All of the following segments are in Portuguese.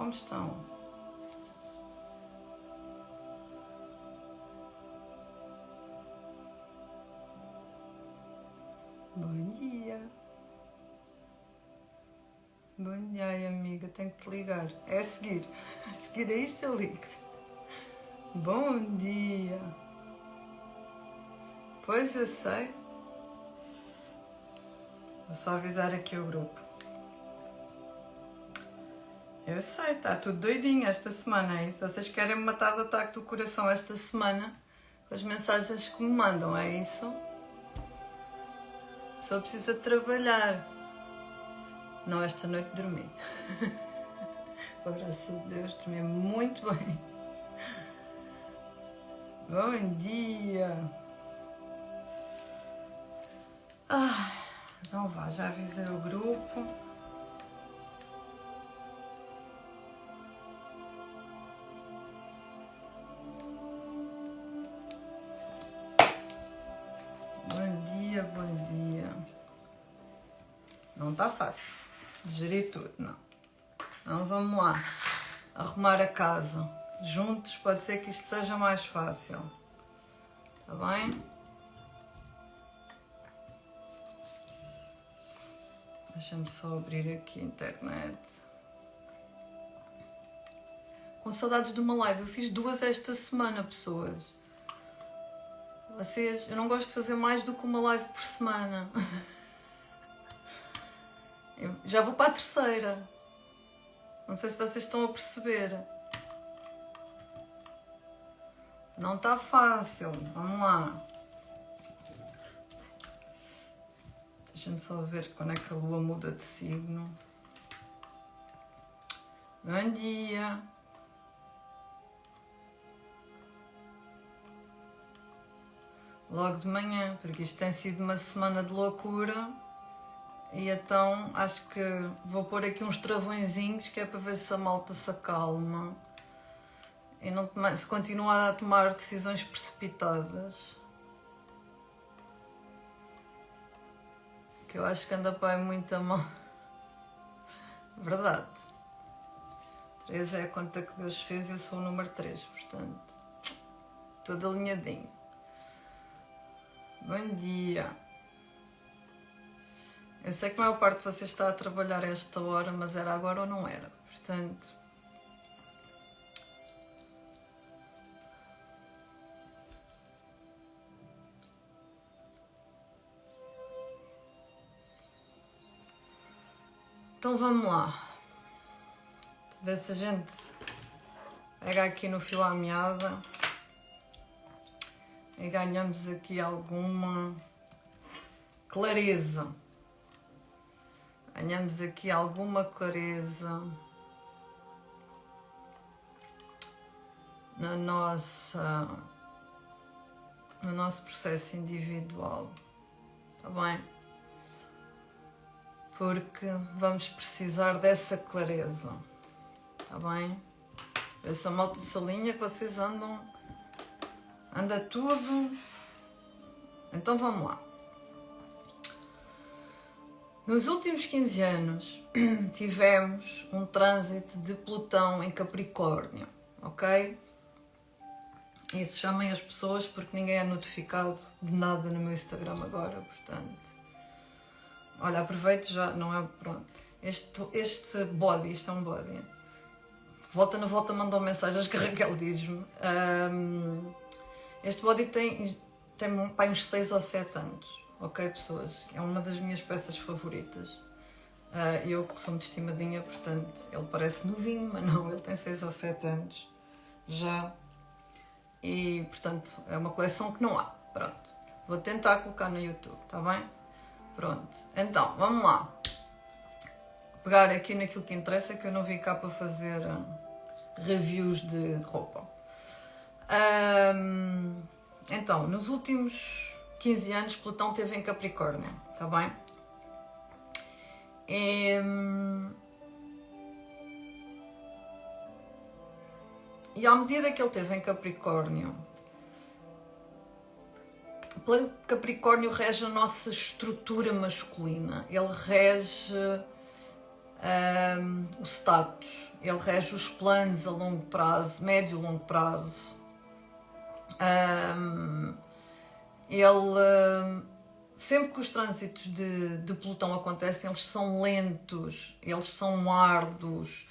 como estão? Bom dia. Bom dia, ai, amiga, tenho que te ligar. É a seguir. A seguir a isto eu ligo-te. Bom dia. Pois eu sei. Vou só avisar aqui o grupo. Eu sei, está tudo doidinho esta semana, é isso? Vocês querem me matar do ataque do coração esta semana com as mensagens que me mandam, é isso? A pessoa precisa trabalhar. Não, esta noite dormi. Com a graça de Deus, dormi muito bem. Bom dia. Então vá, já avisei o grupo. Bom dia, bom dia. Não está fácil gerir tudo, não. Então vamos lá, arrumar a casa. Juntos pode ser que isto seja mais fácil. Está bem? Deixa-me só abrir aqui a internet. Com saudades de uma live. Eu fiz 2 esta semana, pessoas. Eu não gosto de fazer mais do que uma live por semana. Eu já vou para a 3ª. Não sei se vocês estão a perceber. Não está fácil. Vamos lá. Deixa-me só ver quando é que a lua muda de signo. Bom dia. Logo de manhã, porque isto tem sido uma semana de loucura. E então acho que vou pôr aqui uns travõezinhos que é para ver se a malta se acalma. E não se continuar a tomar decisões precipitadas. Que eu acho que anda para aí muito a mal. Verdade. 3 é a conta que Deus fez e eu sou o número 3, portanto, tudo alinhadinho. Bom dia. Eu sei que a maior parte de vocês está a trabalhar a esta hora, mas era agora ou não era, portanto... Então vamos lá. Ver se a gente pega aqui no fio à meada e ganhamos aqui alguma clareza. Ganhamos aqui alguma clareza no nosso processo individual. Está bem? Porque vamos precisar dessa clareza. Está bem? Essa malta de salinha que vocês andam... Anda tudo. Então vamos lá. Nos últimos 15 anos tivemos um trânsito de Plutão em Capricórnio, ok? Isso chamem as pessoas porque ninguém é notificado de nada no meu Instagram agora, portanto... Olha, aproveito já, não é... Pronto. Este body, isto é um body. Volta na volta mandou mensagens que a Raquel diz-me. Este body tem pai, uns 6 ou 7 anos. Ok, pessoas? É uma das minhas peças favoritas. Eu que sou muito estimadinha, portanto, ele parece novinho, mas não, ele tem 6 ou 7 anos já. E, portanto, é uma coleção que não há. Pronto. Vou tentar colocar no YouTube, está bem? Pronto. Então, vamos lá. Pegar aqui naquilo que interessa, que eu não vim cá para fazer reviews de roupa. Então, nos últimos 15 anos, Plutão esteve em Capricórnio, está bem? E à medida que ele esteve em Capricórnio, Capricórnio rege a nossa estrutura masculina, ele rege o status, ele rege os planos a longo prazo, médio e longo prazo. Sempre que os trânsitos de Plutão acontecem, eles são lentos, eles são árduos,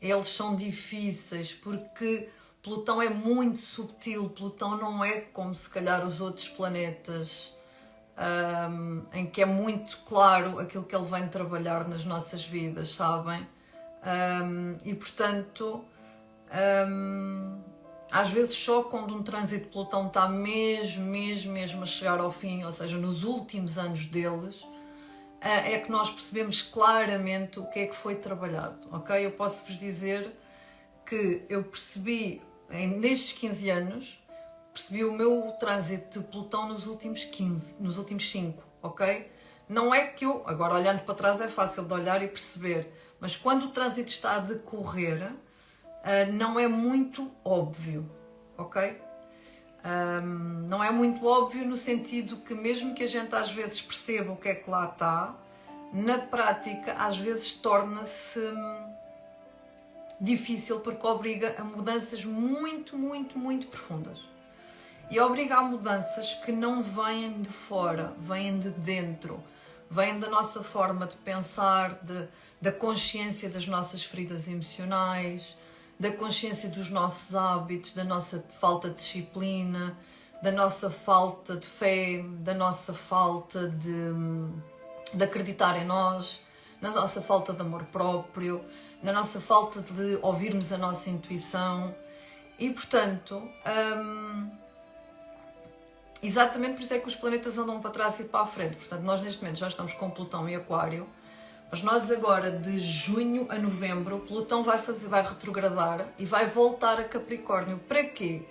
eles são difíceis, porque Plutão é muito subtil. Plutão não é como se calhar os outros planetas, em que é muito claro aquilo que ele vem trabalhar nas nossas vidas, sabem? E portanto, às vezes só quando um trânsito de Plutão está mesmo a chegar ao fim, ou seja, nos últimos anos deles, é que nós percebemos claramente o que é que foi trabalhado, ok? Eu posso vos dizer que eu percebi, nestes 15 anos, percebi o meu trânsito de Plutão nos últimos 5, ok? Não é que eu, agora olhando para trás é fácil de olhar e perceber, mas quando o trânsito está a decorrer, não é muito óbvio, ok? Não é muito óbvio no sentido que mesmo que a gente às vezes perceba o que é que lá está, na prática às vezes torna-se difícil, porque obriga a mudanças muito profundas. E obriga a mudanças que não vêm de fora, vêm de dentro, vêm da nossa forma de pensar, da consciência das nossas feridas emocionais, da consciência dos nossos hábitos, da nossa falta de disciplina, da nossa falta de fé, da nossa falta de acreditar em nós, na nossa falta de amor próprio, na nossa falta de ouvirmos a nossa intuição. E portanto, exatamente por isso é que os planetas andam para trás e para a frente. Portanto, nós neste momento já estamos com Plutão em Aquário, mas nós agora de junho a novembro, Plutão vai retrogradar e vai voltar a Capricórnio. Para quê?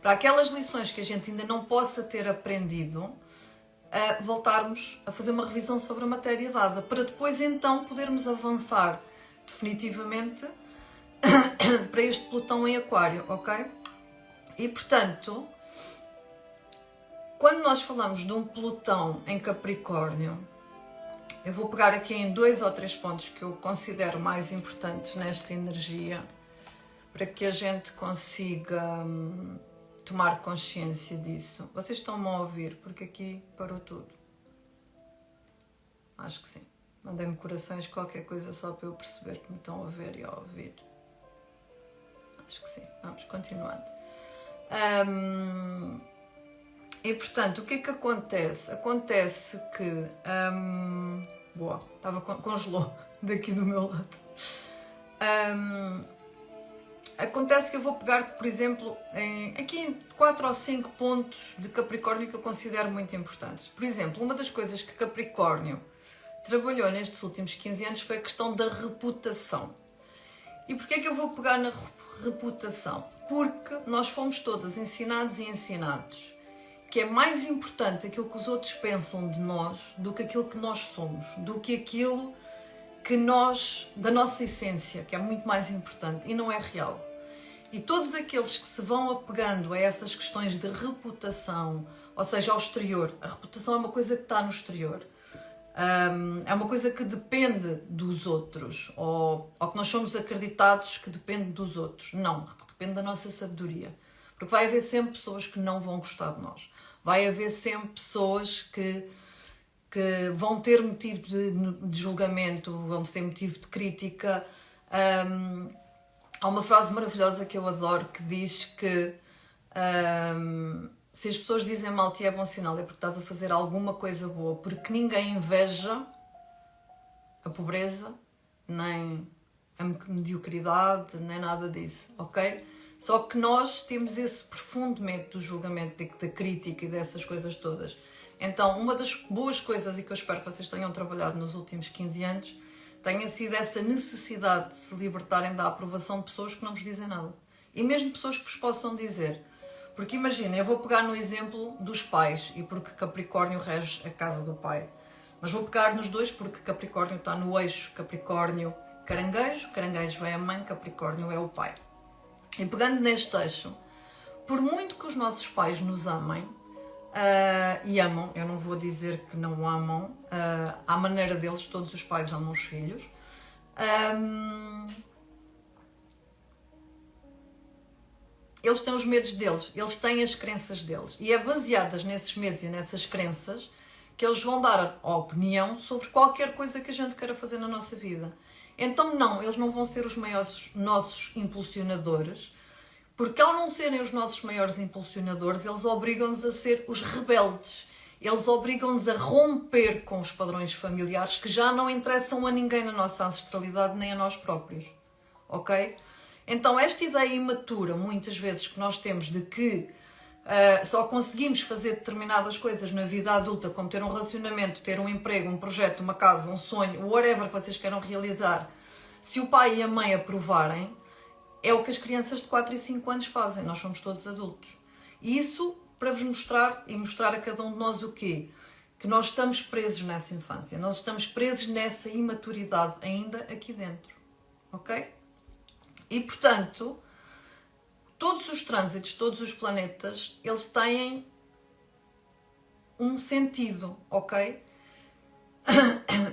Para aquelas lições que a gente ainda não possa ter aprendido, voltarmos a fazer uma revisão sobre a matéria dada, para depois então podermos avançar definitivamente para este Plutão em Aquário, ok? E portanto, quando nós falamos de um Plutão em Capricórnio, eu vou pegar aqui em 2 ou 3 pontos que eu considero mais importantes nesta energia, para que a gente consiga tomar consciência disso. Vocês estão-me a ouvir? Porque aqui parou tudo. Acho que sim. Mandem-me corações, qualquer coisa, só para eu perceber que me estão a ver e a ouvir. Acho que sim. Vamos continuando. E portanto, o que é que acontece? Acontece que... boa, congelou daqui do meu lado. Acontece que eu vou pegar, por exemplo, aqui em 4 ou 5 pontos de Capricórnio que eu considero muito importantes. Por exemplo, uma das coisas que Capricórnio trabalhou nestes últimos 15 anos foi a questão da reputação. E porquê é que eu vou pegar na reputação? Porque nós fomos todas ensinados e ensinados que é mais importante aquilo que os outros pensam de nós do que aquilo que nós somos, do que aquilo que nós, da nossa essência, que é muito mais importante e não é real. E todos aqueles que se vão apegando a essas questões de reputação, ou seja, ao exterior, a reputação é uma coisa que está no exterior, é uma coisa que depende dos outros, ou que nós somos acreditados que depende dos outros. Não, depende da nossa sabedoria. Porque vai haver sempre pessoas que não vão gostar de nós. Vai haver sempre pessoas que vão ter motivo de julgamento, vão ter motivo de crítica. Há uma frase maravilhosa que eu adoro que diz que se as pessoas dizem mal de ti é bom sinal, é porque estás a fazer alguma coisa boa, porque ninguém inveja a pobreza, nem a mediocridade, nem nada disso, ok? Só que nós temos esse profundo medo do julgamento, da crítica e dessas coisas todas. Então, uma das boas coisas, e que eu espero que vocês tenham trabalhado nos últimos 15 anos, tenha sido essa necessidade de se libertarem da aprovação de pessoas que não vos dizem nada. E mesmo pessoas que vos possam dizer. Porque imaginem, eu vou pegar no exemplo dos pais, e porque Capricórnio rege a casa do pai. Mas vou pegar nos dois porque Capricórnio está no eixo Capricórnio-Caranguejo. Caranguejo é a mãe, Capricórnio é o pai. E pegando neste eixo, por muito que os nossos pais nos amem, e amam, eu não vou dizer que não amam, à maneira deles, todos os pais amam os filhos, Eles têm os medos deles, eles têm as crenças deles. E é baseadas nesses medos e nessas crenças que eles vão dar a opinião sobre qualquer coisa que a gente queira fazer na nossa vida. Então não, eles não vão ser os maiores nossos impulsionadores, porque ao não serem os nossos maiores impulsionadores, eles obrigam-nos a ser os rebeldes. Eles obrigam-nos a romper com os padrões familiares que já não interessam a ninguém na nossa ancestralidade, nem a nós próprios. Ok? Então esta ideia imatura, muitas vezes, que nós temos de que só conseguimos fazer determinadas coisas na vida adulta, como ter um relacionamento, ter um emprego, um projeto, uma casa, um sonho, whatever que vocês queiram realizar, se o pai e a mãe aprovarem, é o que as crianças de 4 e 5 anos fazem. Nós somos todos adultos. E isso para vos mostrar e mostrar a cada um de nós o quê? Que nós estamos presos nessa infância. Nós estamos presos nessa imaturidade ainda aqui dentro. Ok? E, portanto, todos os trânsitos, todos os planetas, eles têm um sentido, ok?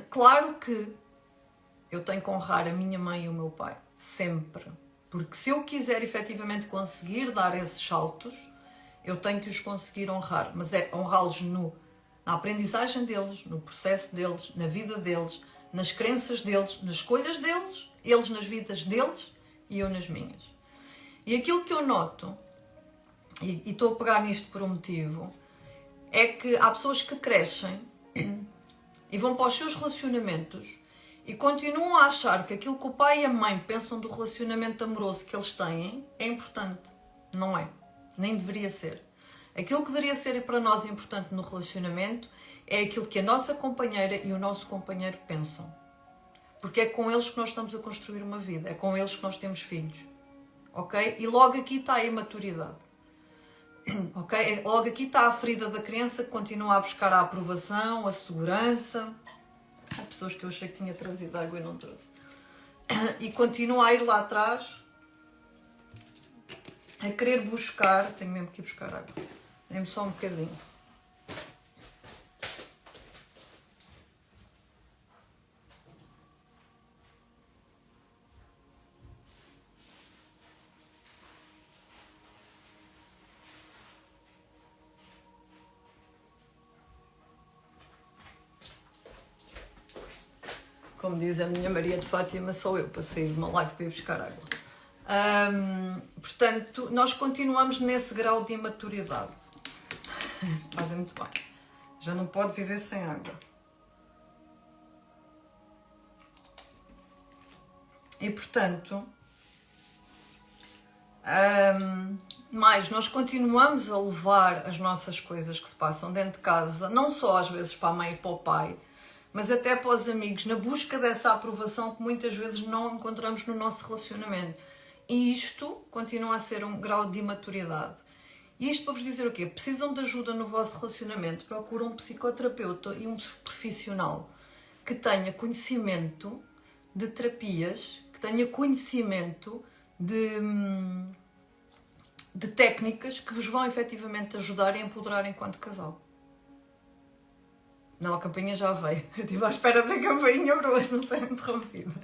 Claro que eu tenho que honrar a minha mãe e o meu pai, sempre. Porque se eu quiser efetivamente conseguir dar esses saltos, eu tenho que os conseguir honrar. Mas é honrá-los na aprendizagem deles, no processo deles, na vida deles, nas crenças deles, nas escolhas deles, eles nas vidas deles e eu nas minhas. E aquilo que eu noto, e estou a pegar nisto por um motivo, é que há pessoas que crescem e vão para os seus relacionamentos e continuam a achar que aquilo que o pai e a mãe pensam do relacionamento amoroso que eles têm é importante. Não é. Nem deveria ser. Aquilo que deveria ser para nós importante no relacionamento é aquilo que a nossa companheira e o nosso companheiro pensam. Porque é com eles que nós estamos a construir uma vida. É com eles que nós temos filhos. Ok? E logo aqui está a imaturidade. Ok? Logo aqui está a ferida da criança que continua a buscar a aprovação, a segurança. Há pessoas que eu achei que tinha trazido água e não trouxe. E continua a ir lá atrás a querer buscar. Tenho mesmo que ir buscar água. Dê-me só um bocadinho. Como diz a minha Maria de Fátima, sou eu para sair de uma live para ir buscar água. Portanto, nós continuamos nesse grau de imaturidade. Fazem muito bem. Já não pode viver sem água. E, portanto, mais nós continuamos a levar as nossas coisas que se passam dentro de casa, não só às vezes para a mãe e para o pai, mas até para os amigos, na busca dessa aprovação que muitas vezes não encontramos no nosso relacionamento. E isto continua a ser um grau de imaturidade. E isto para vos dizer o quê? Precisam de ajuda no vosso relacionamento, procuram um psicoterapeuta e um profissional que tenha conhecimento de terapias, que tenha conhecimento de técnicas que vos vão efetivamente ajudar e empoderar enquanto casal. Não, a campainha já veio. Eu estive à espera da campainha para hoje não ser interrompida.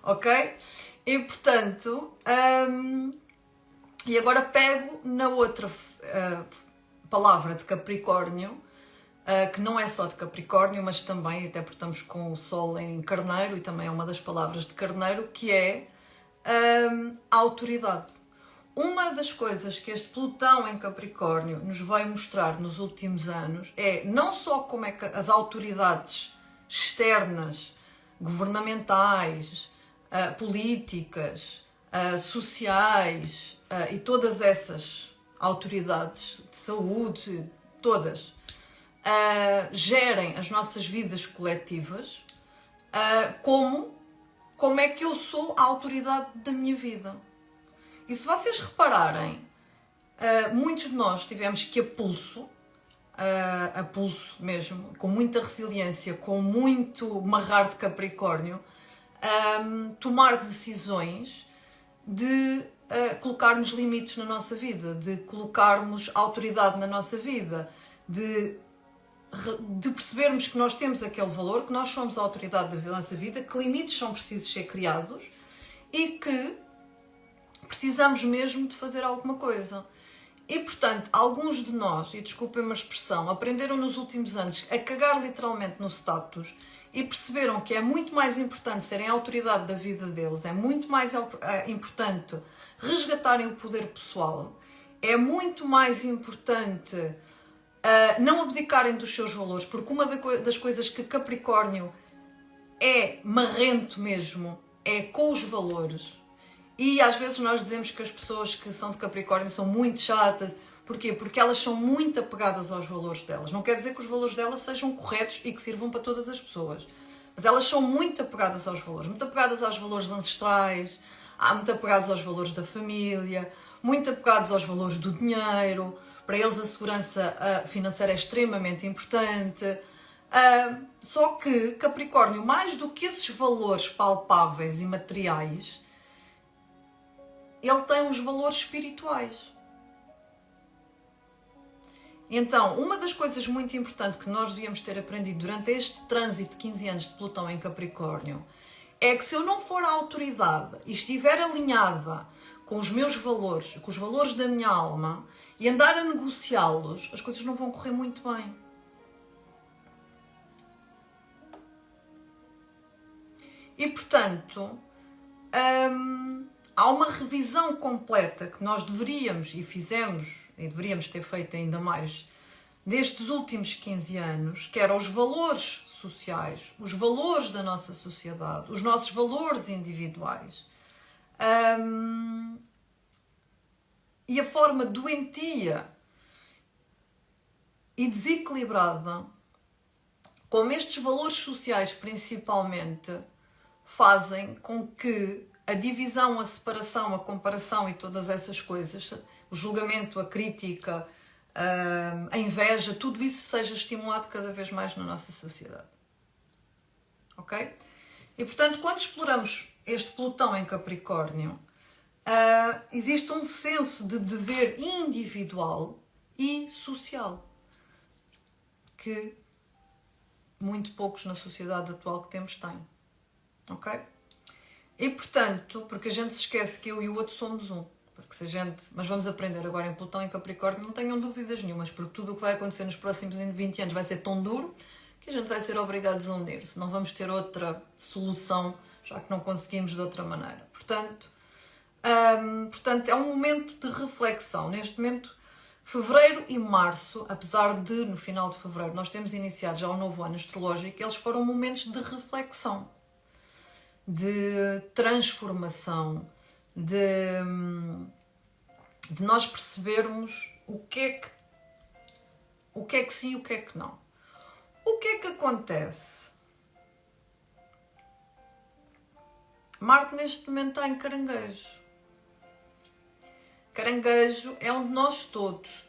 Ok? E portanto, e agora pego na outra palavra de Capricórnio, que não é só de Capricórnio, mas também, até porque estamos com o Sol em Carneiro, e também é uma das palavras de Carneiro, que é a autoridade. Uma das coisas que este Plutão em Capricórnio nos vai mostrar nos últimos anos é não só como é que as autoridades externas, governamentais, políticas, sociais e todas essas autoridades de saúde, todas, gerem as nossas vidas coletivas, como é que eu sou a autoridade da minha vida. E se vocês repararem, muitos de nós tivemos que a pulso mesmo, com muita resiliência, com muito marrar de Capricórnio, tomar decisões de colocarmos limites na nossa vida, de colocarmos autoridade na nossa vida, de de percebermos que nós temos aquele valor, que nós somos a autoridade da nossa vida, que limites são precisos ser criados e que precisamos mesmo de fazer alguma coisa. E, portanto, alguns de nós, e desculpem-me a expressão, aprenderam nos últimos anos a cagar literalmente no status e perceberam que é muito mais importante serem a autoridade da vida deles, é muito mais importante resgatarem o poder pessoal, é muito mais importante não abdicarem dos seus valores, porque uma das coisas que Capricórnio é marrento mesmo, é com os valores. E às vezes nós dizemos que as pessoas que são de Capricórnio são muito chatas. Porquê? Porque elas são muito apegadas aos valores delas. Não quer dizer que os valores delas sejam corretos e que sirvam para todas as pessoas. Mas elas são muito apegadas aos valores. Muito apegadas aos valores ancestrais, muito apegadas aos valores da família, muito apegados aos valores do dinheiro. Para eles a segurança financeira é extremamente importante. Só que Capricórnio, mais do que esses valores palpáveis e materiais, ele tem os valores espirituais. Então, uma das coisas muito importantes que nós devíamos ter aprendido durante este trânsito de 15 anos de Plutão em Capricórnio é que se eu não for a autoridade e estiver alinhada com os meus valores, com os valores da minha alma e andar a negociá-los, as coisas não vão correr muito bem. E, portanto, há uma revisão completa que nós deveríamos e fizemos, e deveríamos ter feito ainda mais, destes últimos 15 anos, que eram os valores sociais, os valores da nossa sociedade, os nossos valores individuais. E a forma doentia e desequilibrada como estes valores sociais, principalmente, fazem com que a divisão, a separação, a comparação e todas essas coisas, o julgamento, a crítica, a inveja, tudo isso seja estimulado cada vez mais na nossa sociedade. Ok? E, portanto, quando exploramos este Plutão em Capricórnio, existe um senso de dever individual e social que muito poucos na sociedade atual que temos têm. Ok? E, portanto, porque a gente se esquece que eu e o outro somos um. Porque se a gente... Mas vamos aprender agora em Plutão e Capricórnio, não tenham dúvidas nenhumas, porque tudo o que vai acontecer nos próximos 20 anos vai ser tão duro que a gente vai ser obrigados a unir-se. Não vamos ter outra solução, já que não conseguimos de outra maneira. Portanto, é um momento de reflexão. Neste momento, fevereiro e março, apesar de no final de fevereiro nós temos iniciado já o novo ano astrológico, eles foram momentos de reflexão, de transformação, de nós percebermos o que é que sim e o que é que não. O que é que acontece? Marte neste momento está em Caranguejo. Caranguejo é onde nós todos,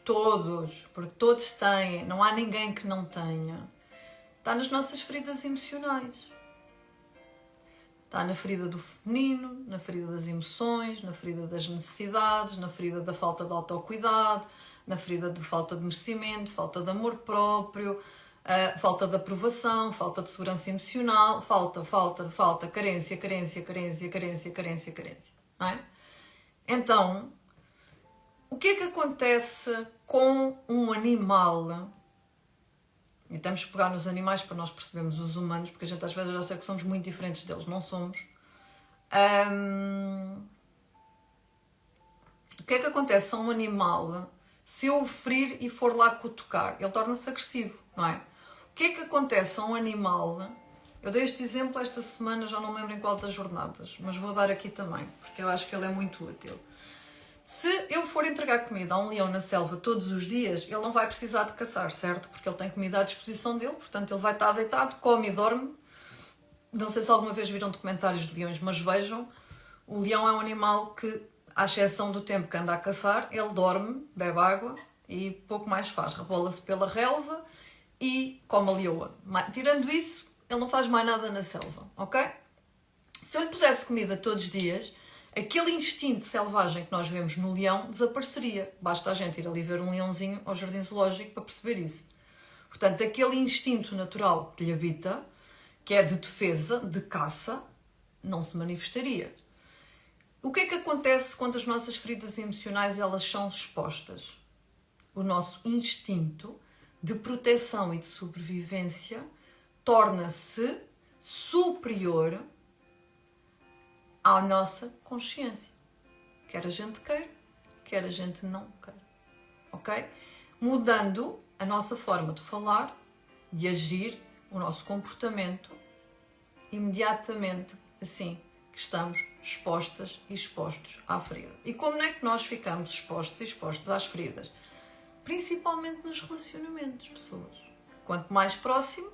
porque todos têm, não há ninguém que não tenha, está nas nossas feridas emocionais. Está na ferida do feminino, na ferida das emoções, na ferida das necessidades, na ferida da falta de autocuidado, na ferida de falta de merecimento, falta de amor próprio, falta de aprovação, falta de segurança emocional, falta, carência, não é? Então, o que é que acontece com um animal? E temos que pegar nos animais para nós percebermos os humanos, porque a gente às vezes já sei que somos muito diferentes deles, não somos. O que é que acontece a um animal se eu o ferir e for lá cutucar? Ele torna-se agressivo, não é? O que é que acontece a um animal? Eu dei este exemplo esta semana, já não me lembro em qual das jornadas, mas vou dar aqui também, porque eu acho que ele é muito útil. Se eu for entregar comida a um leão na selva todos os dias, ele não vai precisar de caçar, certo? Porque ele tem comida à disposição dele, portanto ele vai estar deitado, come e dorme. Não sei se alguma vez viram documentários de leões, mas vejam, o leão é um animal que, à exceção do tempo que anda a caçar, ele dorme, bebe água e pouco mais faz. Rebola-se pela relva e come a leoa. Tirando isso, ele não faz mais nada na selva, ok? Se eu lhe pusesse comida todos os dias, aquele instinto selvagem que nós vemos no leão desapareceria. Basta a gente ir ali ver um leãozinho ao jardim zoológico para perceber isso. Portanto, aquele instinto natural que lhe habita, que é de defesa, de caça, não se manifestaria. O que é que acontece quando as nossas feridas emocionais elas são expostas? O nosso instinto de proteção e de sobrevivência torna-se superior à nossa consciência. Quer a gente queira, quer a gente não queira. Ok? Mudando a nossa forma de falar, de agir, o nosso comportamento, imediatamente assim que estamos expostas e expostos à ferida. E como é que nós ficamos expostos e expostos às feridas? Principalmente nos relacionamentos, pessoas. Quanto mais próximo,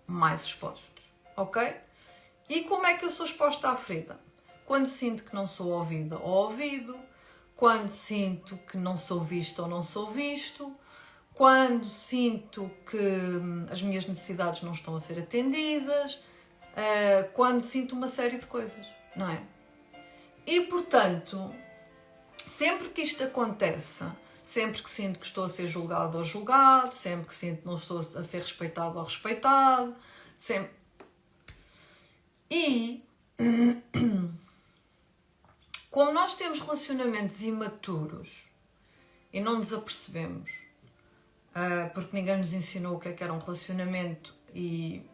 mais expostos. Ok? E como é que eu sou exposta à ferida? Quando sinto que não sou ouvida ou ouvido, quando sinto que não sou vista ou não sou visto, quando sinto que as minhas necessidades não estão a ser atendidas, quando sinto uma série de coisas, não é? E, portanto, sempre que isto acontece, sempre que sinto que estou a ser julgado ou julgado, sempre que sinto que não estou a ser respeitado ou respeitado, sempre... E... como nós temos relacionamentos imaturos e não nos apercebemos, porque ninguém nos ensinou o que era um relacionamento e,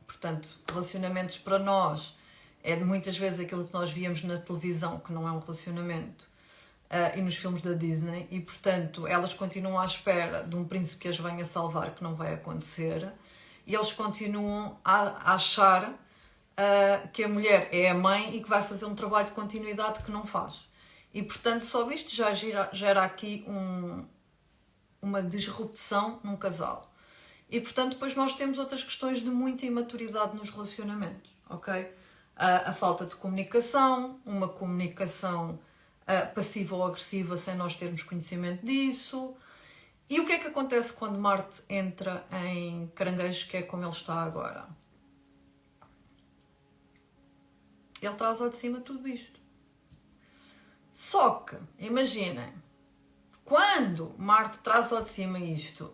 portanto, relacionamentos para nós é muitas vezes aquilo que nós víamos na televisão, que não é um relacionamento, e nos filmes da Disney, e, portanto, elas continuam à espera de um príncipe que as venha salvar, que não vai acontecer, e eles continuam a achar que a mulher é a mãe e que vai fazer um trabalho de continuidade que não faz. E, portanto, só isto já gera aqui uma disrupção num casal. E, portanto, depois nós temos outras questões de muita imaturidade nos relacionamentos, ok? A falta de comunicação, uma comunicação passiva ou agressiva sem nós termos conhecimento disso. E o que é que acontece quando Marte entra em Caranguejo, que é como ele está agora? Ele traz ao de cima tudo isto. Só que, imaginem, quando Marte traz ao de cima isto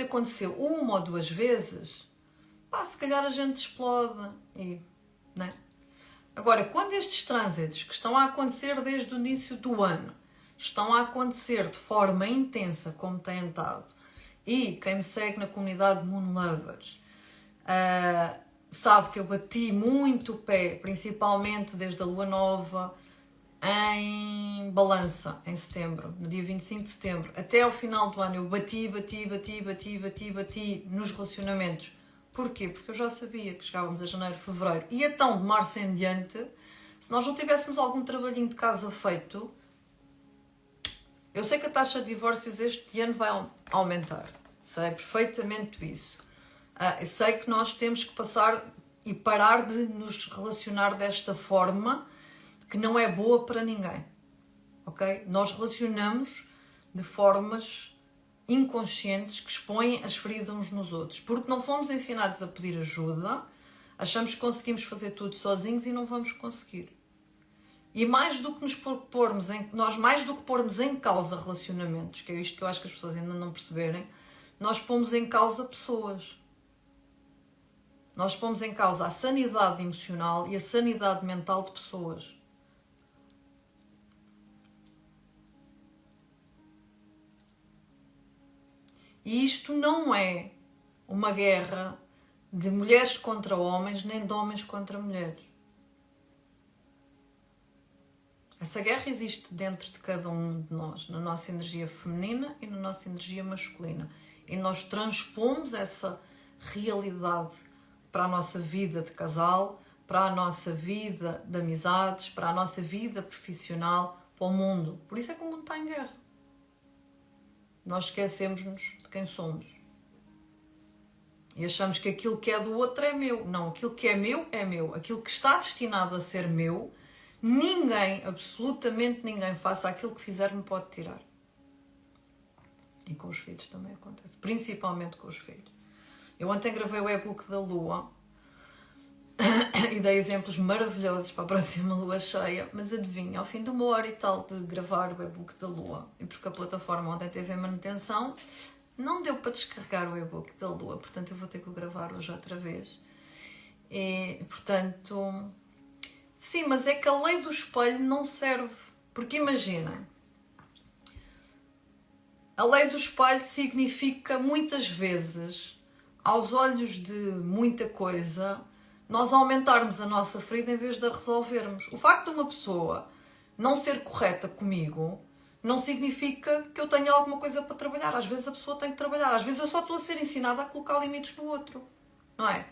aconteceu uma ou duas vezes, se calhar a gente explode. Né? Agora, quando estes trânsitos que estão a acontecer desde o início do ano, estão a acontecer de forma intensa, como têm estado, e quem me segue na comunidade Moon Lovers, sabe que eu bati muito o pé, principalmente desde a Lua Nova em Balança, em setembro, no dia 25 de setembro. Até ao final do ano eu bati nos relacionamentos. Porquê? Porque eu já sabia que chegávamos a janeiro, fevereiro e então de março em diante, se nós não tivéssemos algum trabalhinho de casa feito, eu sei que a taxa de divórcios este ano vai aumentar. Sei perfeitamente isso. Eu sei que nós temos que passar e parar de nos relacionar desta forma que não é boa para ninguém, ok? Nós relacionamos de formas inconscientes que expõem as feridas uns nos outros, porque não fomos ensinados a pedir ajuda, achamos que conseguimos fazer tudo sozinhos e não vamos conseguir. E mais do que mais do que pormos em causa relacionamentos, que é isto que eu acho que as pessoas ainda não perceberem, nós pomos em causa pessoas. Nós pomos em causa a sanidade emocional e a sanidade mental de pessoas. E isto não é uma guerra de mulheres contra homens, nem de homens contra mulheres. Essa guerra existe dentro de cada um de nós, na nossa energia feminina e na nossa energia masculina. E nós transpomos essa realidade para a nossa vida de casal, para a nossa vida de amizades, para a nossa vida profissional, para o mundo. Por isso é que o mundo está em guerra. Nós esquecemos-nos de quem somos. E achamos que aquilo que é do outro é meu. Não, aquilo que é meu é meu. Aquilo que está destinado a ser meu, ninguém, absolutamente ninguém, faça aquilo que fizer, me pode tirar. E com os filhos também acontece. Principalmente com os filhos. Eu ontem gravei o e-book da Lua e dei exemplos maravilhosos para a próxima Lua cheia, mas adivinha, ao fim de 1 hora e tal de gravar o e-book da Lua, e porque a plataforma ontem teve em manutenção, Não deu para descarregar o e-book da Lua, portanto eu vou ter que o gravar hoje outra vez. E, portanto, sim, mas é que a lei do espelho não serve. Porque imaginem, a lei do espelho significa muitas vezes, aos olhos de muita coisa, nós aumentarmos a nossa ferida em vez de a resolvermos. O facto de uma pessoa não ser correta comigo não significa que eu tenha alguma coisa para trabalhar. Às vezes a pessoa tem que trabalhar. Às vezes eu só estou a ser ensinada a colocar limites no outro. Não é?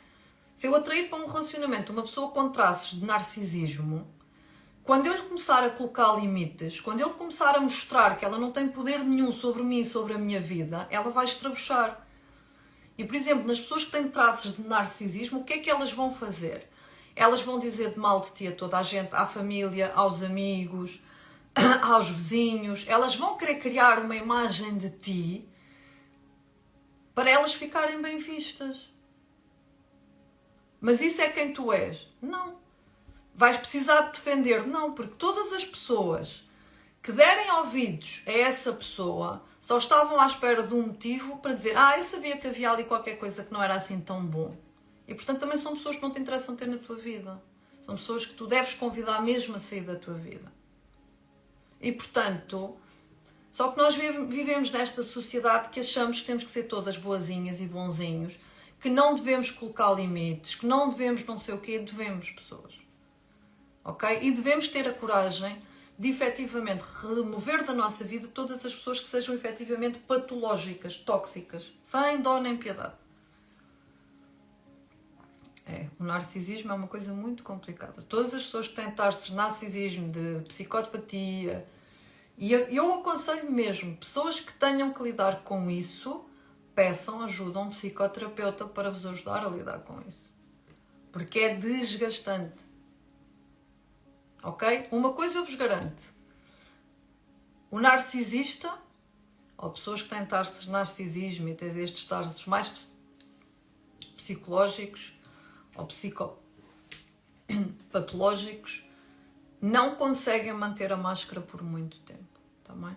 Se eu atrair para um relacionamento uma pessoa com traços de narcisismo, quando eu lhe começar a colocar limites, quando ele começar a mostrar que ela não tem poder nenhum sobre mim e sobre a minha vida, ela vai estrabuchar. E, por exemplo, nas pessoas que têm traços de narcisismo, o que é que elas vão fazer? Elas vão dizer de mal de ti a toda a gente, à família, aos amigos, aos vizinhos. Elas vão querer criar uma imagem de ti para elas ficarem bem vistas. Mas isso é quem tu és? Não. Vais precisar de defender? Não, porque todas as pessoas que derem ouvidos a essa pessoa só estavam à espera de um motivo para dizer eu sabia que havia ali qualquer coisa que não era assim tão bom. E portanto também são pessoas que não te interessam ter na tua vida. São pessoas que tu deves convidar mesmo a sair da tua vida. E portanto, só que nós vivemos nesta sociedade que achamos que temos que ser todas boazinhas e bonzinhos, que não devemos colocar limites, que não devemos não sei o quê, devemos, pessoas. Ok? E devemos ter a coragem de efetivamente remover da nossa vida todas as pessoas que sejam efetivamente patológicas, tóxicas, sem dó nem piedade. O narcisismo é uma coisa muito complicada. Todas as pessoas que têm traços de narcisismo, de psicopatia, e eu aconselho mesmo, pessoas que tenham que lidar com isso, peçam ajuda a um psicoterapeuta para vos ajudar a lidar com isso. Porque é desgastante. Ok? Uma coisa eu vos garanto. O narcisista, ou pessoas que têm traços de narcisismo e têm estes traços mais psicológicos ou psicopatológicos, não conseguem manter a máscara por muito tempo. Também.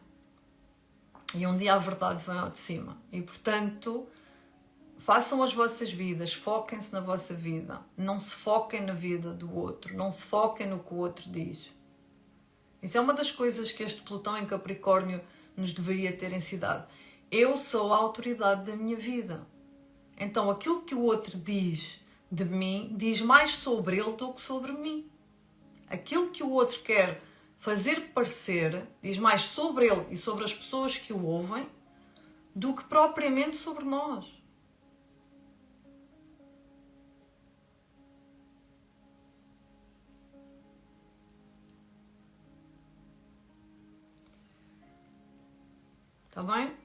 E um dia a verdade vem ao de cima. E portanto, façam as vossas vidas, foquem-se na vossa vida. Não se foquem na vida do outro. Não se foquem no que o outro diz. Isso é uma das coisas que este Plutão em Capricórnio nos deveria ter ensinado. Eu sou a autoridade da minha vida. Então aquilo que o outro diz de mim, diz mais sobre ele do que sobre mim. Aquilo que o outro quer fazer parecer, diz mais sobre ele e sobre as pessoas que o ouvem, do que propriamente sobre nós. Está bem?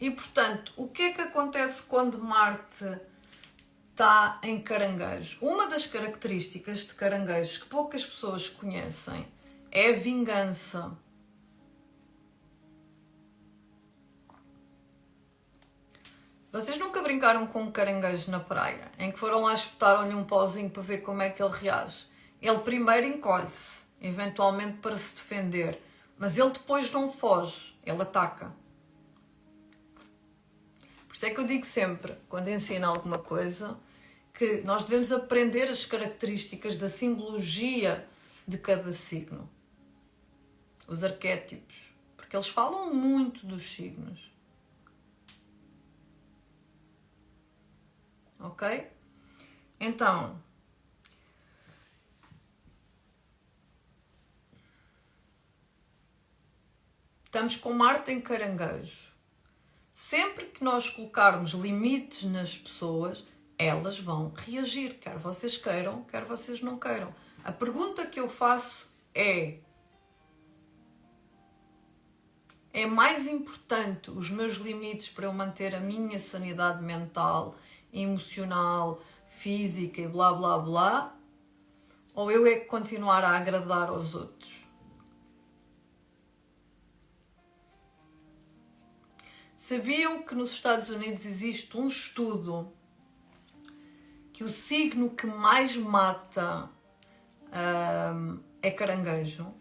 E portanto, o que é que acontece quando Marte está em Caranguejo? Uma das características de Caranguejos que poucas pessoas conhecem é a vingança. Vocês nunca brincaram com um caranguejo na praia, em que foram lá espetaram-lhe um pauzinho para ver como é que ele reage? Ele primeiro encolhe-se, eventualmente para se defender, mas ele depois não foge, ele ataca. Por isso é que eu digo sempre, quando ensino alguma coisa, que nós devemos aprender as características da simbologia de cada signo. Os arquétipos. Porque eles falam muito dos signos. Ok? Então, estamos com Marte em Caranguejo. Sempre que nós colocarmos limites nas pessoas, elas vão reagir, quer vocês queiram, quer vocês não queiram. A pergunta que eu faço é mais importante os meus limites para eu manter a minha sanidade mental, emocional, física e blá blá blá, ou eu é que continuar a agradar aos outros? Sabiam que nos Estados Unidos existe um estudo que o signo que mais mata é caranguejo?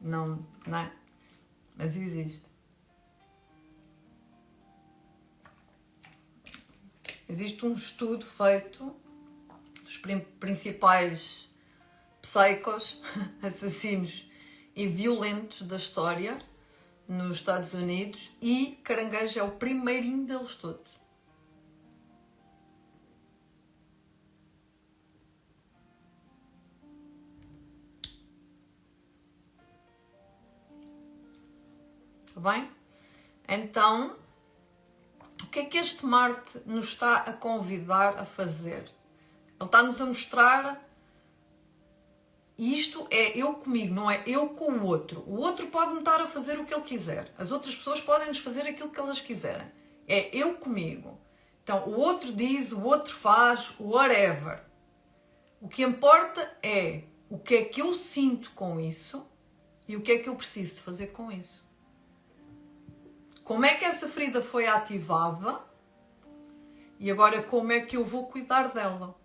Não, não é? Mas existe. Existe um estudo feito dos principais psicos, assassinos e violentos da história nos Estados Unidos, e caranguejo é o primeirinho deles todos. Está bem? Então, o que é que este Marte nos está a convidar a fazer? Ele está-nos a mostrar, e isto é eu comigo, não é eu com o outro. O outro pode-me estar a fazer o que ele quiser. As outras pessoas podem-nos fazer aquilo que elas quiserem. É eu comigo. Então, o outro diz, o outro faz, whatever. O que importa é o que é que eu sinto com isso e o que é que eu preciso de fazer com isso. Como é que essa ferida foi ativada e agora como é que eu vou cuidar dela?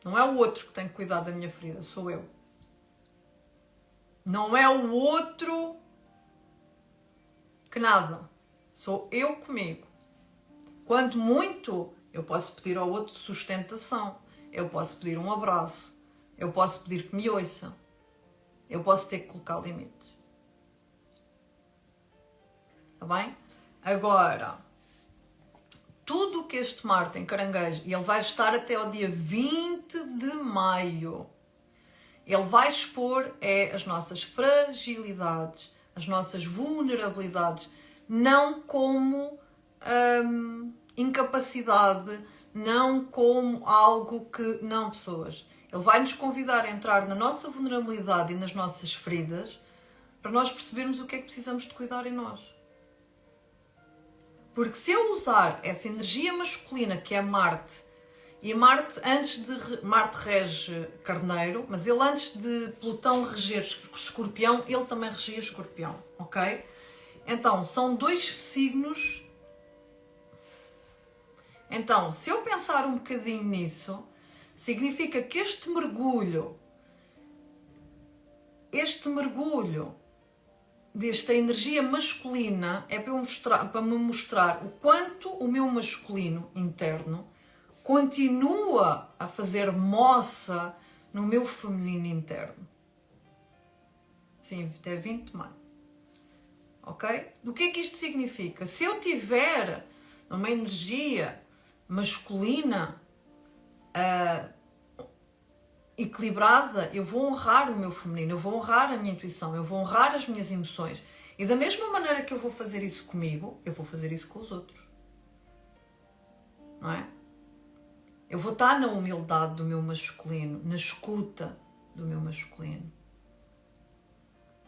Não é o outro que tem que cuidar da minha ferida, sou eu. Não é o outro que nada. Sou eu comigo. Quando muito, eu posso pedir ao outro sustentação. Eu posso pedir um abraço. Eu posso pedir que me ouça. Eu posso ter que colocar limites. Está bem? Agora, tudo o que este Marte em Caranguejo, e ele vai estar até ao dia 20 de maio, ele vai expor as nossas fragilidades, as nossas vulnerabilidades, não como incapacidade, não como algo que... Não, pessoas. Ele vai nos convidar a entrar na nossa vulnerabilidade e nas nossas feridas para nós percebermos o que é que precisamos de cuidar em nós. Porque se eu usar essa energia masculina que é Marte, e Marte Marte rege Carneiro, mas ele antes de Plutão reger Escorpião, ele também regia Escorpião, ok? Então, são dois signos. Então, se eu pensar um bocadinho nisso, significa que este mergulho desta energia masculina é para me mostrar o quanto o meu masculino interno continua a fazer moça no meu feminino interno. Sim, até 20 de maio. Ok? O que é que isto significa? Se eu tiver uma energia masculina equilibrada, eu vou honrar o meu feminino, eu vou honrar a minha intuição, eu vou honrar as minhas emoções. E da mesma maneira que eu vou fazer isso comigo, eu vou fazer isso com os outros. Não é? Eu vou estar na humildade do meu masculino, na escuta do meu masculino.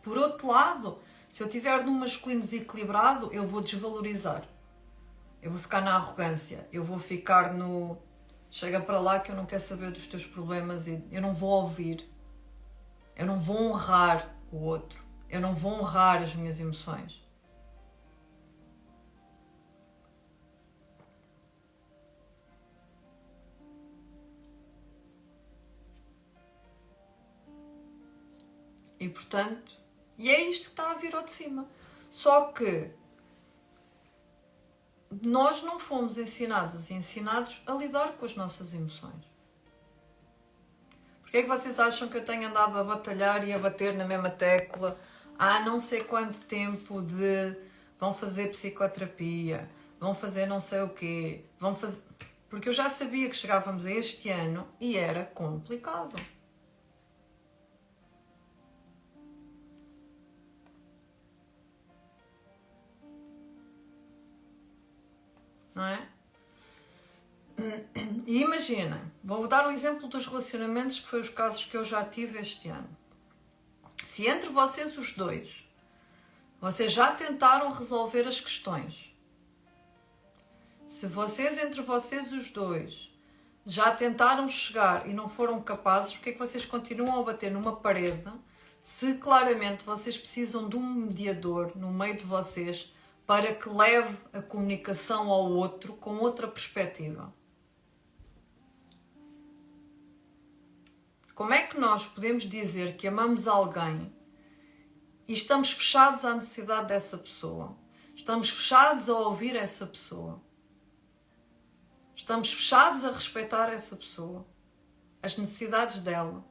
Por outro lado, se eu estiver num masculino desequilibrado, eu vou desvalorizar. Eu vou ficar na arrogância, eu vou ficar no... Chega para lá que eu não quero saber dos teus problemas e eu não vou ouvir. Eu não vou honrar o outro. Eu não vou honrar as minhas emoções. E portanto, e é isto que está a vir ao de cima. Só que nós não fomos ensinadas e ensinados a lidar com as nossas emoções. Porquê é que vocês acham que eu tenho andado a batalhar e a bater na mesma tecla há não sei quanto tempo de vão fazer psicoterapia, vão fazer não sei o quê, vão fazer... Porque eu já sabia que chegávamos a este ano e era complicado. Não é? E imaginem, vou dar um exemplo dos relacionamentos que foi os casos que eu já tive este ano. Se entre vocês os dois, vocês já tentaram resolver as questões, se vocês entre vocês os dois já tentaram chegar e não foram capazes, porque é que vocês continuam a bater numa parede se claramente vocês precisam de um mediador no meio de vocês para que leve a comunicação ao outro com outra perspectiva? Como é que nós podemos dizer que amamos alguém e estamos fechados à necessidade dessa pessoa? Estamos fechados a ouvir essa pessoa? estamos fechados a respeitar essa pessoa, as necessidades dela.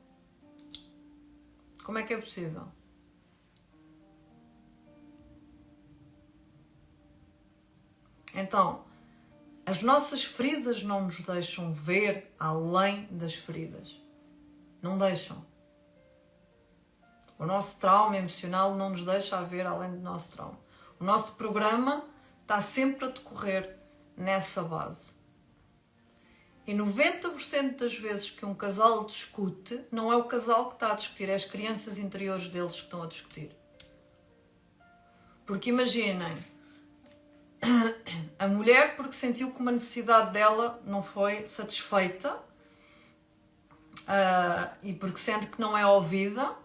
Como é que é possível? Então, as nossas feridas não nos deixam ver além das feridas. Não deixam. O nosso trauma emocional não nos deixa ver além do nosso trauma. O nosso programa está sempre a decorrer nessa base. E 90% das vezes que um casal discute, não é o casal que está a discutir, é as crianças interiores deles que estão a discutir. Porque imaginem, a mulher, porque sentiu que uma necessidade dela não foi satisfeita e porque sente que não é ouvida,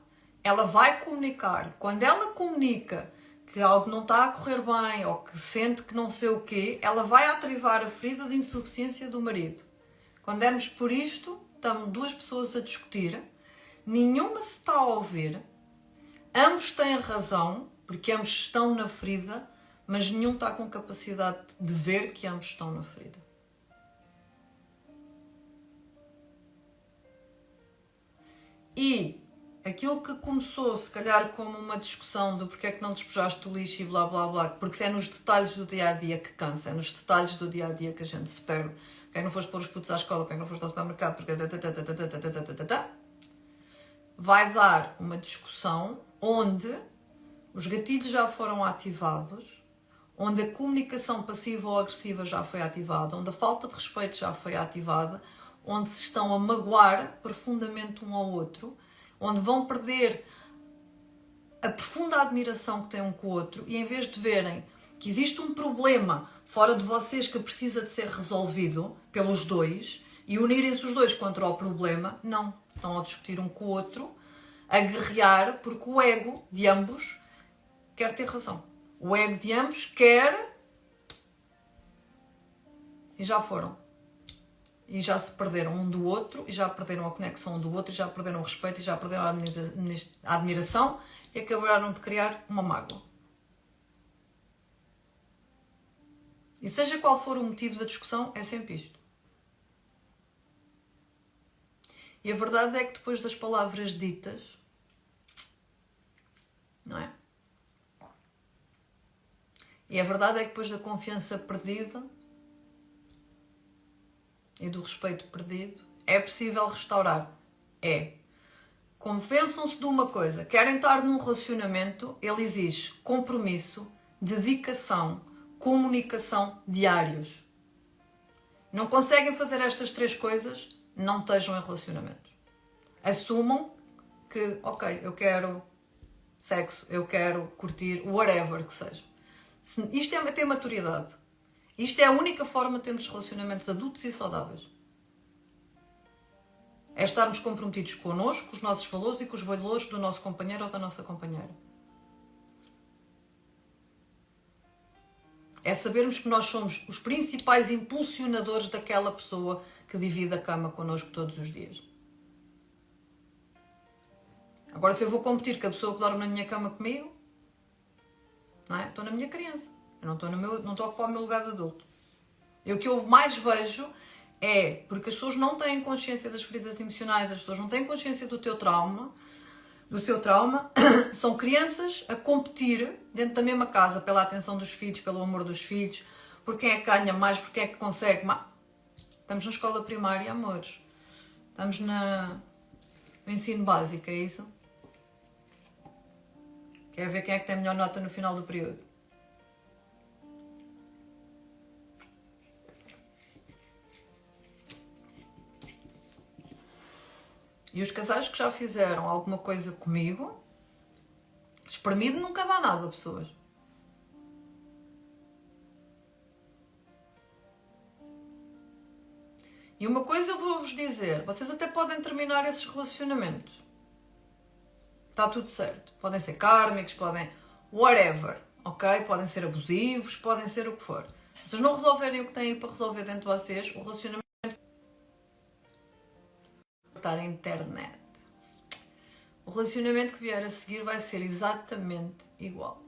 ela vai comunicar. Quando ela comunica que algo não está a correr bem ou que sente que não sei o quê, ela vai atrivar a ferida de insuficiência do marido. Quando demos por isto, estão duas pessoas a discutir, nenhuma se está a ouvir, ambos têm razão, porque ambos estão na ferida, mas nenhum está com capacidade de ver que ambos estão na ferida. E aquilo que começou, se calhar, como uma discussão do porque é que não despejaste o lixo e blá blá blá, porque é nos detalhes do dia-a-dia que cansa, é nos detalhes do dia-a-dia que a gente se perde. Porque é que não foste pôr os putos à escola, porque é que não foste ao supermercado, porque vai dar uma discussão onde os gatilhos já foram ativados, onde a comunicação passiva ou agressiva já foi ativada, onde a falta de respeito já foi ativada, onde se estão a magoar profundamente um ao outro, onde vão perder a profunda admiração que têm um com o outro e em vez de verem que existe um problema fora de vocês que precisa de ser resolvido pelos dois e unirem-se os dois contra o problema, não. Estão a discutir um com o outro, a guerrear, porque o ego de ambos quer ter razão. O ego de ambos quer e já foram. E já se perderam um do outro, e já perderam a conexão um do outro, e já perderam o respeito, e já perderam a admiração, e acabaram de criar uma mágoa. E seja qual for o motivo da discussão, é sempre isto. E a verdade é que depois das palavras ditas, não é? E a verdade é que depois da confiança perdida e do respeito perdido, é possível restaurar. É. Convençam-se de uma coisa. Querem estar num relacionamento, ele exige compromisso, dedicação, comunicação diários. Não conseguem fazer estas três coisas, não estejam em relacionamento. Assumam que, ok, eu quero sexo, eu quero curtir, whatever que seja. Isto é ter maturidade. Isto é a única forma de termos relacionamentos adultos e saudáveis. É estarmos comprometidos connosco, com os nossos valores e com os valores do nosso companheiro ou da nossa companheira. É sabermos que nós somos os principais impulsionadores daquela pessoa que divide a cama connosco todos os dias. Agora, se eu vou competir com a pessoa que dorme na minha cama comigo, não é? Estou na minha criança. Eu não estou a ocupar o meu lugar de adulto. E o que eu mais vejo é porque as pessoas não têm consciência das feridas emocionais, as pessoas não têm consciência do seu trauma, são crianças a competir dentro da mesma casa pela atenção dos filhos, pelo amor dos filhos, por quem é que ganha mais, por quem é que consegue mais. Estamos na escola primária, amores. Estamos no ensino básico, é isso? Quer ver quem é que tem a melhor nota no final do período? E os casais que já fizeram alguma coisa comigo, espremido nunca dá nada, pessoas. E uma coisa eu vou-vos dizer, vocês até podem terminar esses relacionamentos. Está tudo certo. Podem ser kármicos, podem... whatever, ok? Podem ser abusivos, podem ser o que for. Se vocês não resolverem o que têm para resolver dentro de vocês, o relacionamento... a internet. O relacionamento que vier a seguir vai ser exatamente igual.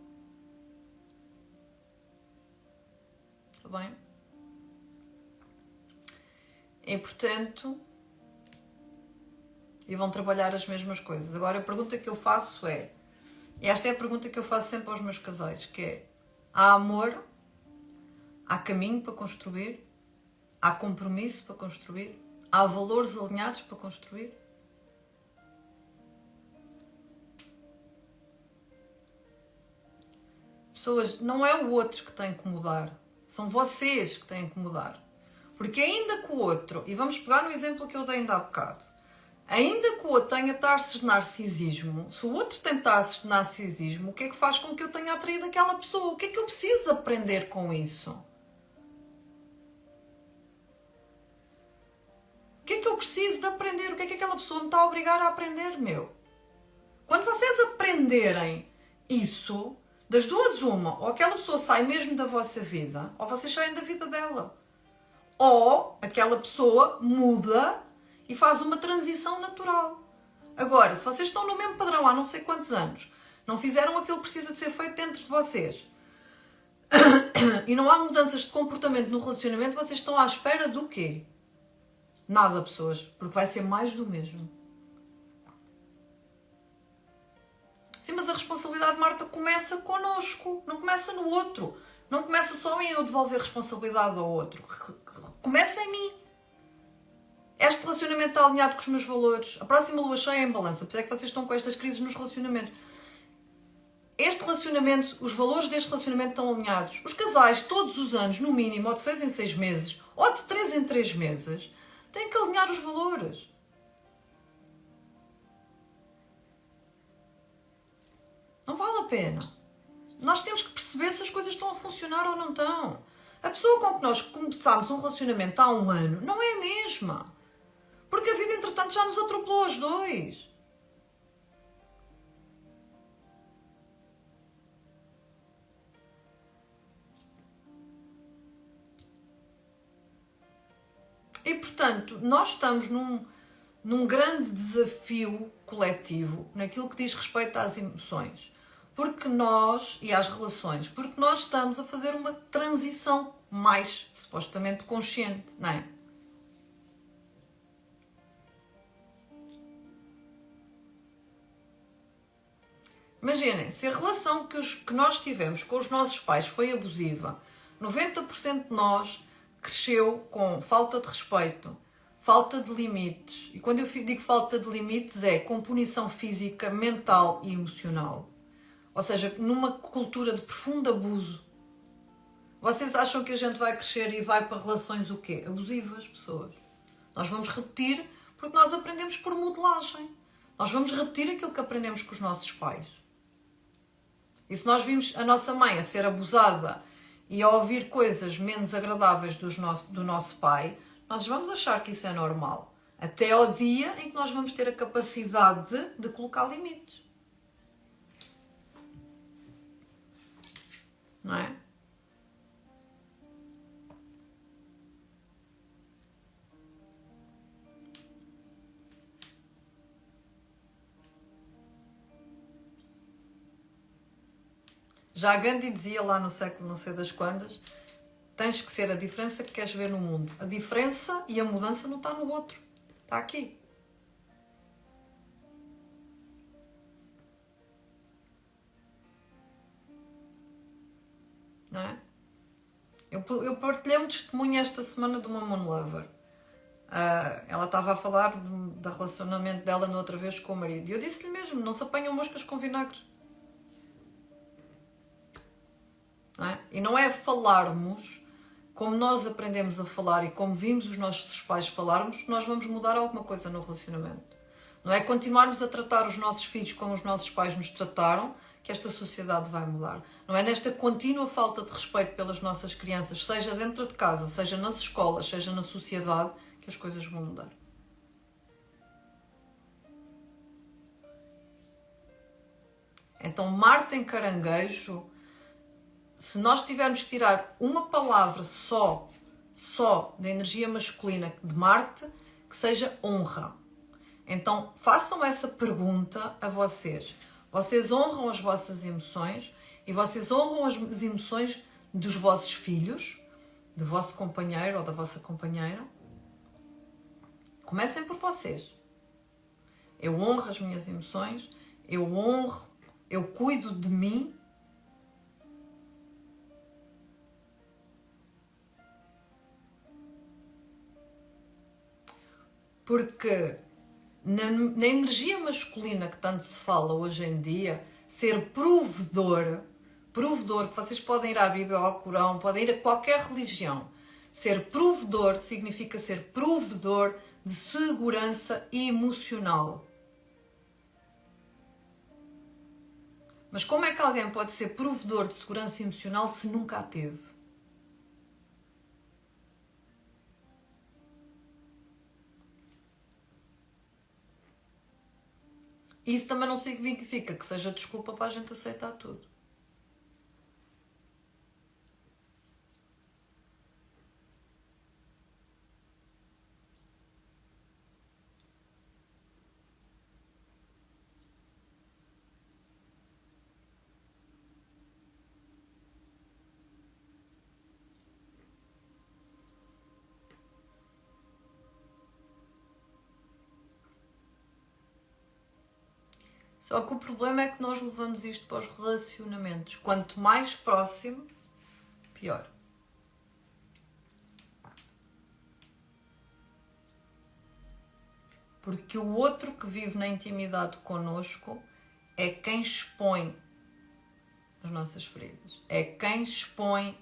Está bem? E portanto, e vão trabalhar as mesmas coisas. Agora a pergunta que eu faço é, e esta é a pergunta que eu faço sempre aos meus casais, que é: há amor? Há caminho para construir? Há compromisso para construir? Há valores alinhados para construir? Pessoas, não é o outro que tem que mudar. São vocês que têm que mudar. Porque ainda que o outro, e vamos pegar no exemplo que eu dei ainda há bocado, ainda que o outro tenha traços de narcisismo, se o outro tem traços de narcisismo, o que é que faz com que eu tenha atraído aquela pessoa? O que é que eu preciso de aprender com isso? O que é que eu preciso de aprender? O que é que aquela pessoa me está a obrigar a aprender, meu? Quando vocês aprenderem isso, das duas uma, ou aquela pessoa sai mesmo da vossa vida, ou vocês saem da vida dela. Ou aquela pessoa muda e faz uma transição natural. Agora, se vocês estão no mesmo padrão há não sei quantos anos, não fizeram aquilo que precisa de ser feito dentro de vocês, e não há mudanças de comportamento no relacionamento, vocês estão à espera do quê? Nada, pessoas, porque vai ser mais do mesmo. Sim, mas a responsabilidade, Marta, começa connosco, não começa no outro. Não começa só em eu devolver responsabilidade ao outro. Começa em mim. Este relacionamento está alinhado com os meus valores. A próxima lua cheia é em balança. Por isso é que vocês estão com estas crises nos relacionamentos. Este relacionamento, os valores deste relacionamento estão alinhados. Os casais, todos os anos, no mínimo, ou de 6 em 6 meses, ou de 3 em 3 meses, têm que alinhar os valores. Não vale a pena. Nós temos que perceber se as coisas estão a funcionar ou não estão. A pessoa com que nós começámos um relacionamento há um ano não é a mesma. Porque a vida, entretanto, já nos atropelou os dois. E, portanto, nós estamos num grande desafio coletivo naquilo que diz respeito às emoções. Porque nós, e às relações, porque nós estamos a fazer uma transição mais, supostamente, consciente, não é? Imaginem, se a relação que nós tivemos com os nossos pais foi abusiva, 90% de nós cresceu com falta de respeito, falta de limites. E quando eu digo falta de limites é com punição física, mental e emocional. Ou seja, numa cultura de profundo abuso. Vocês acham que a gente vai crescer e vai para relações o quê? Abusivas, pessoas. Nós vamos repetir porque nós aprendemos por modelagem. Nós vamos repetir aquilo que aprendemos com os nossos pais. E se nós vimos a nossa mãe a ser abusada e a ouvir coisas menos agradáveis do nosso pai, nós vamos achar que isso é normal. Até ao dia em que nós vamos ter a capacidade de colocar limites. Não é? Já Gandhi dizia lá no século não sei das quantas, tens que ser a diferença que queres ver no mundo. A diferença e a mudança não está no outro, está aqui. Não é? Eu partilhei um testemunho esta semana de uma monolover. Ela estava a falar do relacionamento dela na outra vez com o marido. E eu disse-lhe mesmo, não se apanham moscas com vinagre. Não é? E não é falarmos como nós aprendemos a falar e como vimos os nossos pais falarmos que nós vamos mudar alguma coisa no relacionamento. Não é continuarmos a tratar os nossos filhos como os nossos pais nos trataram que esta sociedade vai mudar. Não é nesta contínua falta de respeito pelas nossas crianças, seja dentro de casa, seja nas escolas, seja na sociedade, que as coisas vão mudar. Então, Marte em Caranguejo, se nós tivermos que tirar uma palavra só da energia masculina de Marte, que seja honra. Então, façam essa pergunta a vocês. Vocês honram as vossas emoções e vocês honram as emoções dos vossos filhos, do vosso companheiro ou da vossa companheira? Comecem por vocês. Eu honro as minhas emoções, eu cuido de mim. Porque na energia masculina que tanto se fala hoje em dia, ser provedor, que vocês podem ir à Bíblia, ao Corão, podem ir a qualquer religião. Ser provedor significa ser provedor de segurança emocional. Mas como é que alguém pode ser provedor de segurança emocional se nunca a teve? Isso também não significa que seja desculpa para a gente aceitar tudo. Só que o problema é que nós levamos isto para os relacionamentos. Quanto mais próximo, pior. Porque o outro que vive na intimidade connosco é quem expõe as nossas feridas. É quem expõe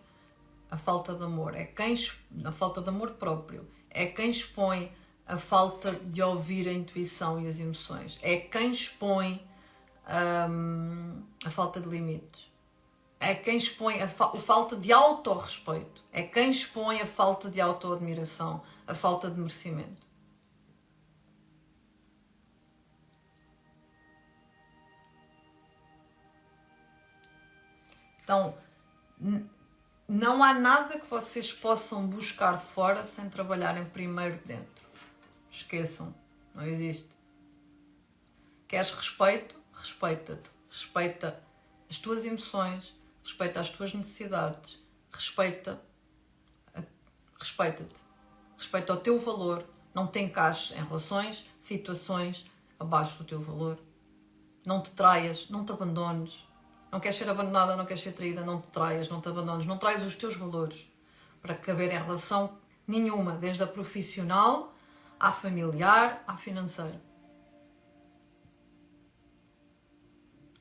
a falta de amor. É quem a falta de amor próprio. É quem expõe a falta de ouvir a intuição e as emoções. É quem expõe a falta de limites. É quem expõe a falta de autorrespeito. É quem expõe a falta de autoadmiração, a falta de merecimento. Então, não há nada que vocês possam buscar fora sem trabalharem primeiro dentro. Esqueçam, não existe. Queres respeito? Respeita-te. Respeita as tuas emoções, respeita as tuas necessidades, respeita-te. Respeita o teu valor. Não te encaixes em relações, situações abaixo do teu valor. Não te traias, não te abandones. Não queres ser abandonada, não queres ser traída, não te traias, não te abandones. Não traias os teus valores para caber em relação nenhuma, desde a profissional, à familiar, à financeira.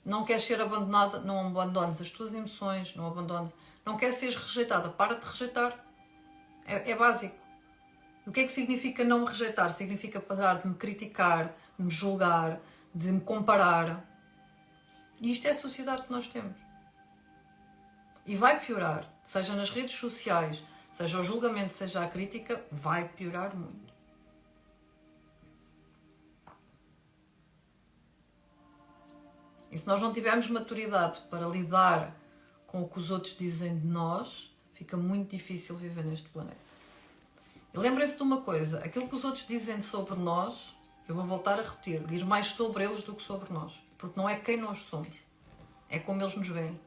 Não queres ser abandonada, não abandones as tuas emoções, não abandones. Não queres ser rejeitada, para de rejeitar. É básico. O que é que significa não me rejeitar? Significa parar de me criticar, de me julgar, de me comparar. E isto é a sociedade que nós temos. E vai piorar, seja nas redes sociais, seja o julgamento, seja a crítica, vai piorar muito. E se nós não tivermos maturidade para lidar com o que os outros dizem de nós, fica muito difícil viver neste planeta. E lembrem-se de uma coisa, aquilo que os outros dizem sobre nós, eu vou voltar a repetir, diz mais sobre eles do que sobre nós. Porque não é quem nós somos, é como eles nos veem.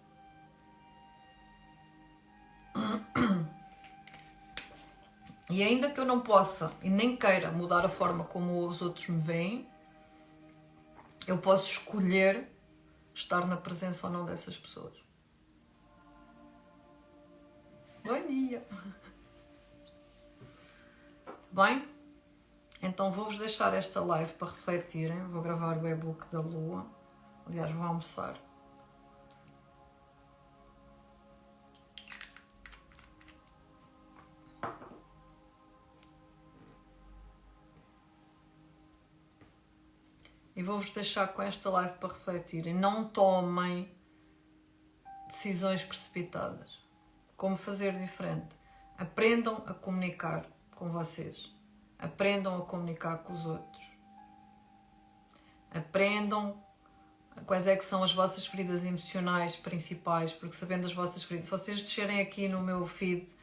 E ainda que eu não possa e nem queira mudar a forma como os outros me veem, eu posso escolher estar na presença ou não dessas pessoas. Bom dia! Bem, então vou-vos deixar esta live para refletirem. Vou gravar o e-book da Lua. Aliás, vou almoçar. E vou-vos deixar com esta live para refletirem. Não tomem decisões precipitadas. Como fazer diferente. Aprendam a comunicar com vocês. Aprendam a comunicar com os outros. Aprendam quais é que são as vossas feridas emocionais principais, porque sabendo as vossas feridas, se vocês descerem aqui no meu feed,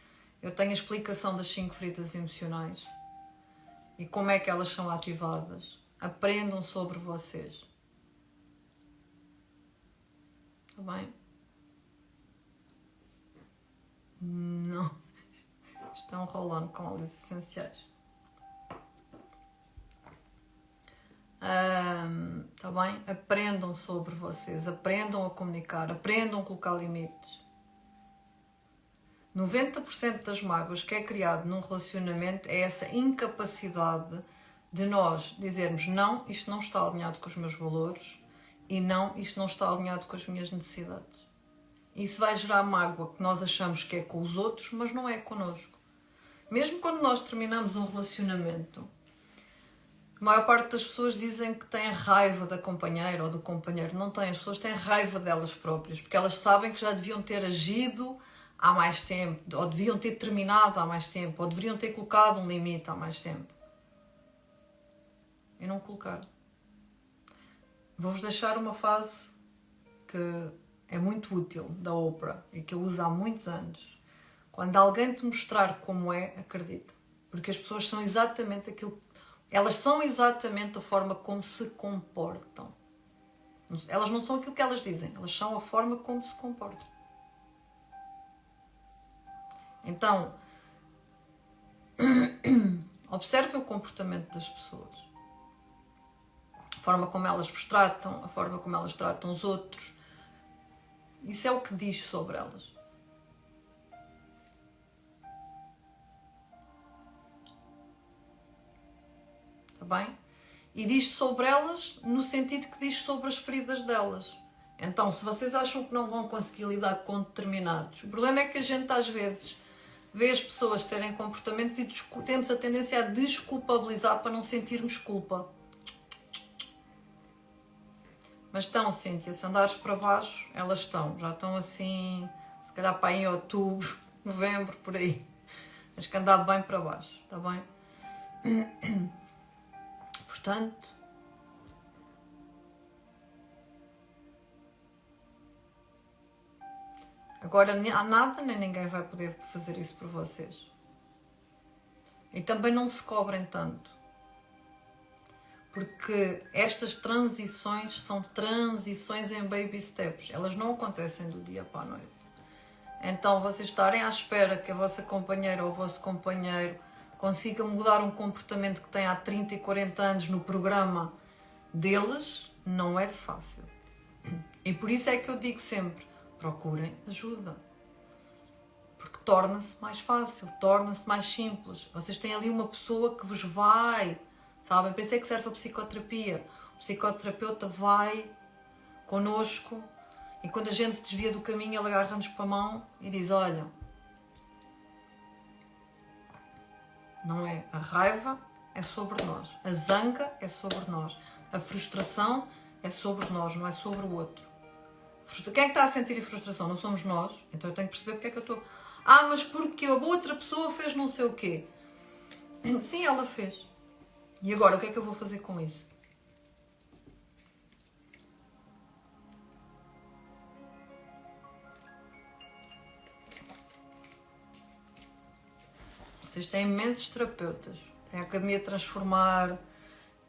eu tenho a explicação das 5 feridas emocionais e como é que elas são ativadas. Aprendam sobre vocês. Está bem? Não. Isto é um roll-on com óleos essenciais. tá bem? Aprendam sobre vocês, aprendam a comunicar, aprendam a colocar limites. 90% das mágoas que é criado num relacionamento é essa incapacidade de nós dizermos não, isto não está alinhado com os meus valores e não, isto não está alinhado com as minhas necessidades. Isso vai gerar mágoa que nós achamos que é com os outros, mas não é connosco. Mesmo quando nós terminamos um relacionamento, a maior parte das pessoas dizem que têm raiva da companheira ou do companheiro. Não têm, as pessoas têm raiva delas próprias, porque elas sabem que já deviam ter agido há mais tempo, ou deviam ter terminado há mais tempo, ou deveriam ter colocado um limite há mais tempo. E não colocaram. Vou-vos deixar uma frase que é muito útil, da Oprah, e que eu uso há muitos anos. Quando alguém te mostrar como é, acredita. Porque as pessoas são exatamente aquilo. Elas são exatamente a forma como se comportam. Elas não são aquilo que elas dizem, elas são a forma como se comportam. Então, observem o comportamento das pessoas. A forma como elas vos tratam, a forma como elas tratam os outros. Isso é o que diz sobre elas. Está bem? E diz sobre elas no sentido que diz sobre as feridas delas. Então, se vocês acham que não vão conseguir lidar com determinados, o problema é que a gente às vezes vê as pessoas terem comportamentos e temos a tendência a desculpabilizar para não sentirmos culpa. Mas estão, Cíntia, se andares para baixo, elas estão. Já estão assim, se calhar para aí em outubro, novembro, por aí. Tens que andar bem para baixo, está bem? Portanto, agora há nada nem ninguém vai poder fazer isso por vocês. E também não se cobrem tanto. Porque estas transições são transições em baby steps. Elas não acontecem do dia para a noite. Então, vocês estarem à espera que a vossa companheira ou o vosso companheiro consiga mudar um comportamento que tem há 30 e 40 anos no programa deles, não é fácil. E por isso é que eu digo sempre, procurem ajuda. Porque torna-se mais fácil, torna-se mais simples. Vocês têm ali uma pessoa que vos vai, sabem? Por isso é que serve a psicoterapia. O psicoterapeuta vai connosco e quando a gente se desvia do caminho, ele agarra-nos para a mão e diz, olha, não é? A raiva é sobre nós, a zanga é sobre nós, a frustração é sobre nós, não é sobre o outro. Quem é que está a sentir a frustração? Não somos nós, então eu tenho que perceber porque é que eu estou... mas porque a outra pessoa fez não sei o quê. Sim, ela fez. E agora, o que é que eu vou fazer com isso? Vocês têm imensos terapeutas. Tem a Academia Transformar,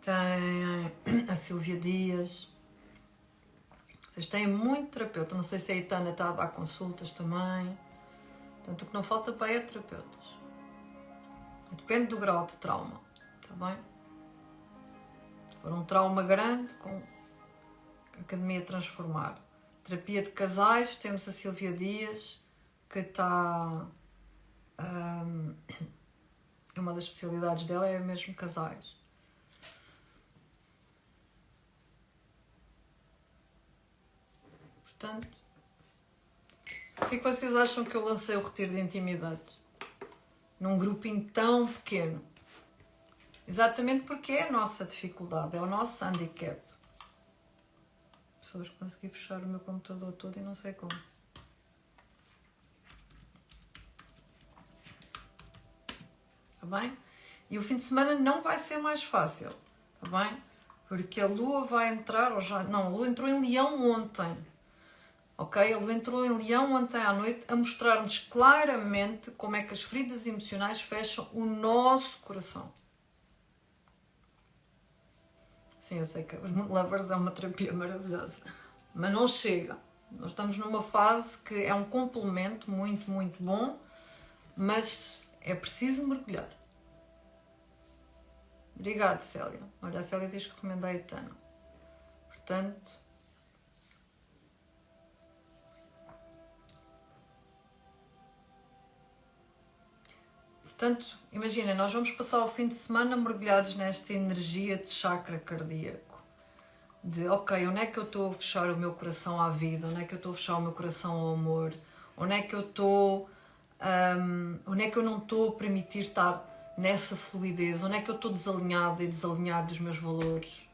tem a Silvia Dias. Vocês têm muito terapeuta. Não sei se a Itana está a dar consultas também. Portanto, o que não falta para é terapeutas. Depende do grau de trauma. Está bem? Se for um trauma grande, com a Academia Transformar. Terapia de casais, temos a Silvia Dias, que está... uma das especialidades dela é mesmo casais. Portanto, o que é que vocês acham que eu lancei o retiro de intimidades? Num grupinho tão pequeno. Exatamente porque é a nossa dificuldade, é o nosso handicap. Pessoas consegui fechar o meu computador todo e não sei como. Está bem? E o fim de semana não vai ser mais fácil, está bem? Porque a Lua vai entrar, ou já... Não, a Lua entrou em Leão ontem. Ok? A Lua entrou em Leão ontem à noite a mostrar-nos claramente como é que as feridas emocionais fecham o nosso coração. Sim, eu sei que os Moon Lovers é uma terapia maravilhosa, mas não chega. Nós estamos numa fase que é um complemento muito, muito bom, mas é preciso mergulhar. Obrigada, Célia. Olha, a Célia diz que recomendei a Itana. Portanto, imaginem, nós vamos passar o fim de semana mergulhados nesta energia de chakra cardíaco. De, ok, onde é que eu estou a fechar o meu coração à vida? Onde é que eu estou a fechar o meu coração ao amor? Onde é que eu estou... onde é que eu não estou a permitir estar nessa fluidez? Onde é que eu estou desalinhada e desalinhado dos meus valores?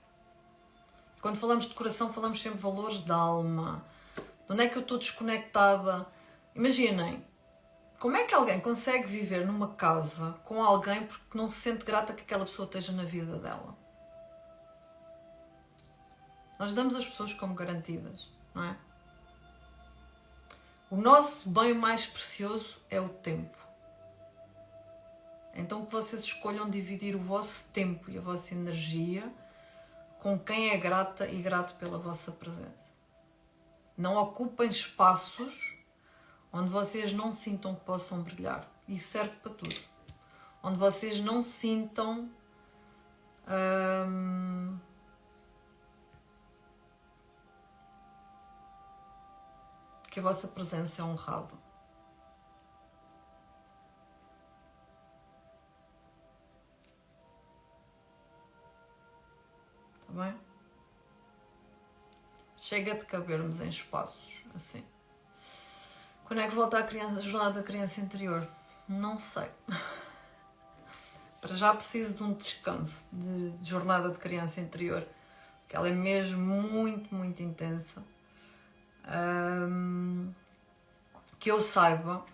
Quando falamos de coração, falamos sempre de valores da alma. Onde é que eu estou desconectada? Imaginem, como é que alguém consegue viver numa casa com alguém porque não se sente grata que aquela pessoa esteja na vida dela? Nós damos as pessoas como garantidas, não é? O nosso bem mais precioso é o tempo. Então que vocês escolham dividir o vosso tempo e a vossa energia com quem é grata e grato pela vossa presença. Não ocupem espaços onde vocês não sintam que possam brilhar. Isso serve para tudo. Onde vocês não sintam que a vossa presença é honrada. Está bem? Chega de cabermos em espaços assim. Quando é que volta a jornada da criança interior? Não sei. Para já preciso de um descanso de jornada de criança interior, porque ela é mesmo muito, muito intensa. Que eu saiba,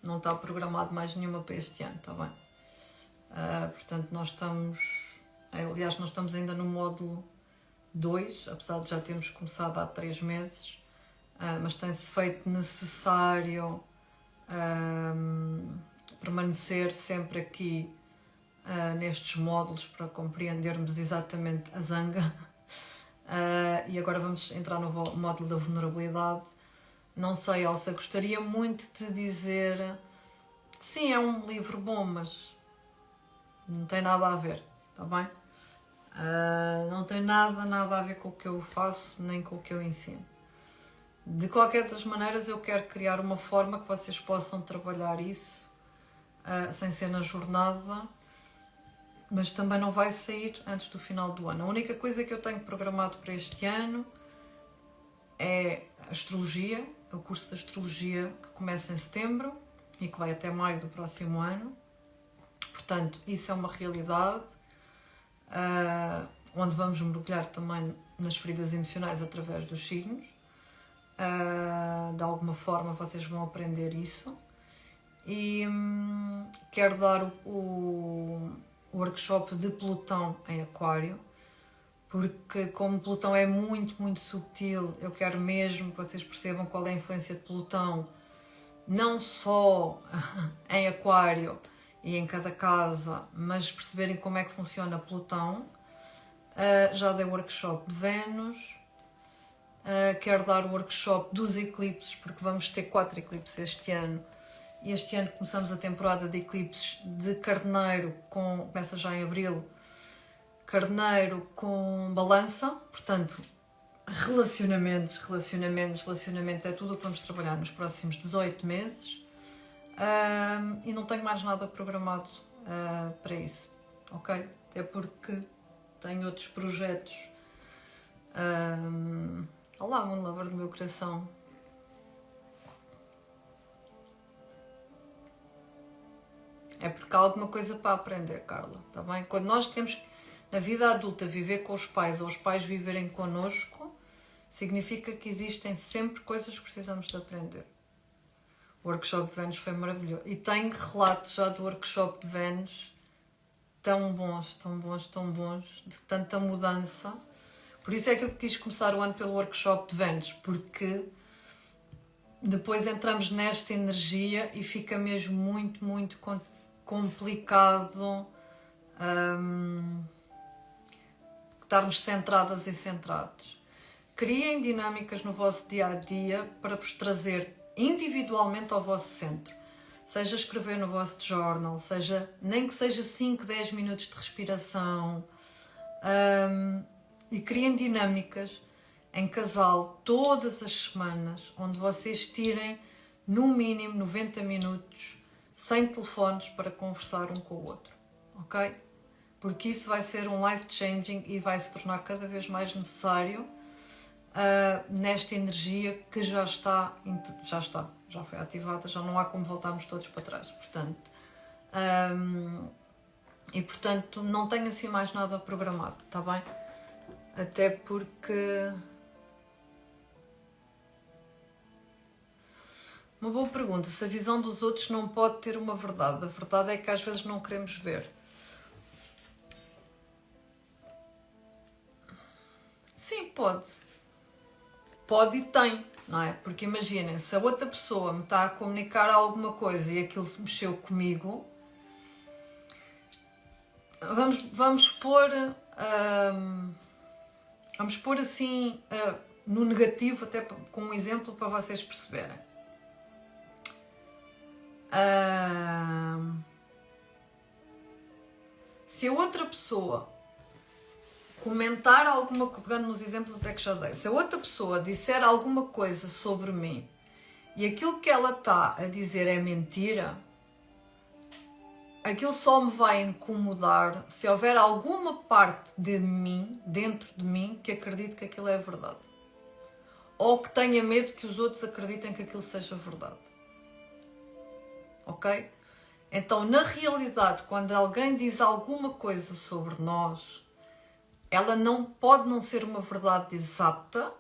não está programado mais nenhuma para este ano, está bem? Portanto, nós estamos ainda no módulo 2, apesar de já termos começado há 3 meses. Mas tem-se feito necessário permanecer sempre aqui nestes módulos para compreendermos exatamente a zanga. E agora vamos entrar no módulo da vulnerabilidade. Não sei, Elsa, gostaria muito de dizer sim, é um livro bom, mas não tem nada a ver, está bem? Não tem nada a ver com o que eu faço, nem com o que eu ensino. De qualquer das maneiras, eu quero criar uma forma que vocês possam trabalhar isso sem ser na jornada, mas também não vai sair antes do final do ano. A única coisa que eu tenho programado para este ano é a astrologia, o curso de astrologia que começa em setembro e que vai até maio do próximo ano. Portanto, isso é uma realidade, onde vamos mergulhar também nas feridas emocionais através dos signos. De alguma forma vocês vão aprender isso. E quero dar o workshop de Plutão em Aquário, porque como Plutão é muito, muito subtil, eu quero mesmo que vocês percebam qual é a influência de Plutão, não só em Aquário e em cada casa, mas perceberem como é que funciona Plutão. Já dei o workshop de Vênus. Quero dar o workshop dos eclipses, porque vamos ter 4 eclipses este ano. E este ano começamos a temporada de eclipses de Carneiro, começa já em Abril, Carneiro com Balança. Portanto, relacionamentos é tudo o que vamos trabalhar nos próximos 18 meses. E não tenho mais nada programado para isso, ok? Até porque tenho outros projetos. Olá, Moon Lover do meu coração. É porque há alguma coisa para aprender, Carla, está bem? Quando nós temos na vida adulta viver com os pais ou os pais viverem connosco, significa que existem sempre coisas que precisamos de aprender. O workshop de Vênus foi maravilhoso. E tenho relatos já do workshop de Vênus tão bons, de tanta mudança. Por isso é que eu quis começar o ano pelo workshop de Vênus, porque depois entramos nesta energia e fica mesmo muito, muito complicado estarmos centradas e centrados. Criem dinâmicas no vosso dia-a-dia para vos trazer individualmente ao vosso centro. Seja escrever no vosso journal, nem que seja 5, 10 minutos de respiração. E criem dinâmicas em casal todas as semanas, onde vocês tirem no mínimo 90 minutos sem telefones para conversar um com o outro, ok? Porque isso vai ser um life changing e vai se tornar cada vez mais necessário nesta energia que já foi ativada, já não há como voltarmos todos para trás, portanto, portanto não tenho assim mais nada programado, está bem? Até porque... Uma boa pergunta, se a visão dos outros não pode ter uma verdade, a verdade é que às vezes não queremos ver. Sim, pode. Pode e tem, não é? Porque imaginem, se a outra pessoa me está a comunicar alguma coisa e aquilo se mexeu comigo, vamos pôr assim no negativo, até com um exemplo para vocês perceberem. Se a outra pessoa comentar alguma coisa, pegando nos exemplos até que já dei, se a outra pessoa disser alguma coisa sobre mim e aquilo que ela está a dizer é mentira, aquilo só me vai incomodar se houver alguma parte de mim, dentro de mim, que acredite que aquilo é verdade. Ou que tenha medo que os outros acreditem que aquilo seja verdade. Ok? Então, na realidade, quando alguém diz alguma coisa sobre nós, ela não pode não ser uma verdade exata,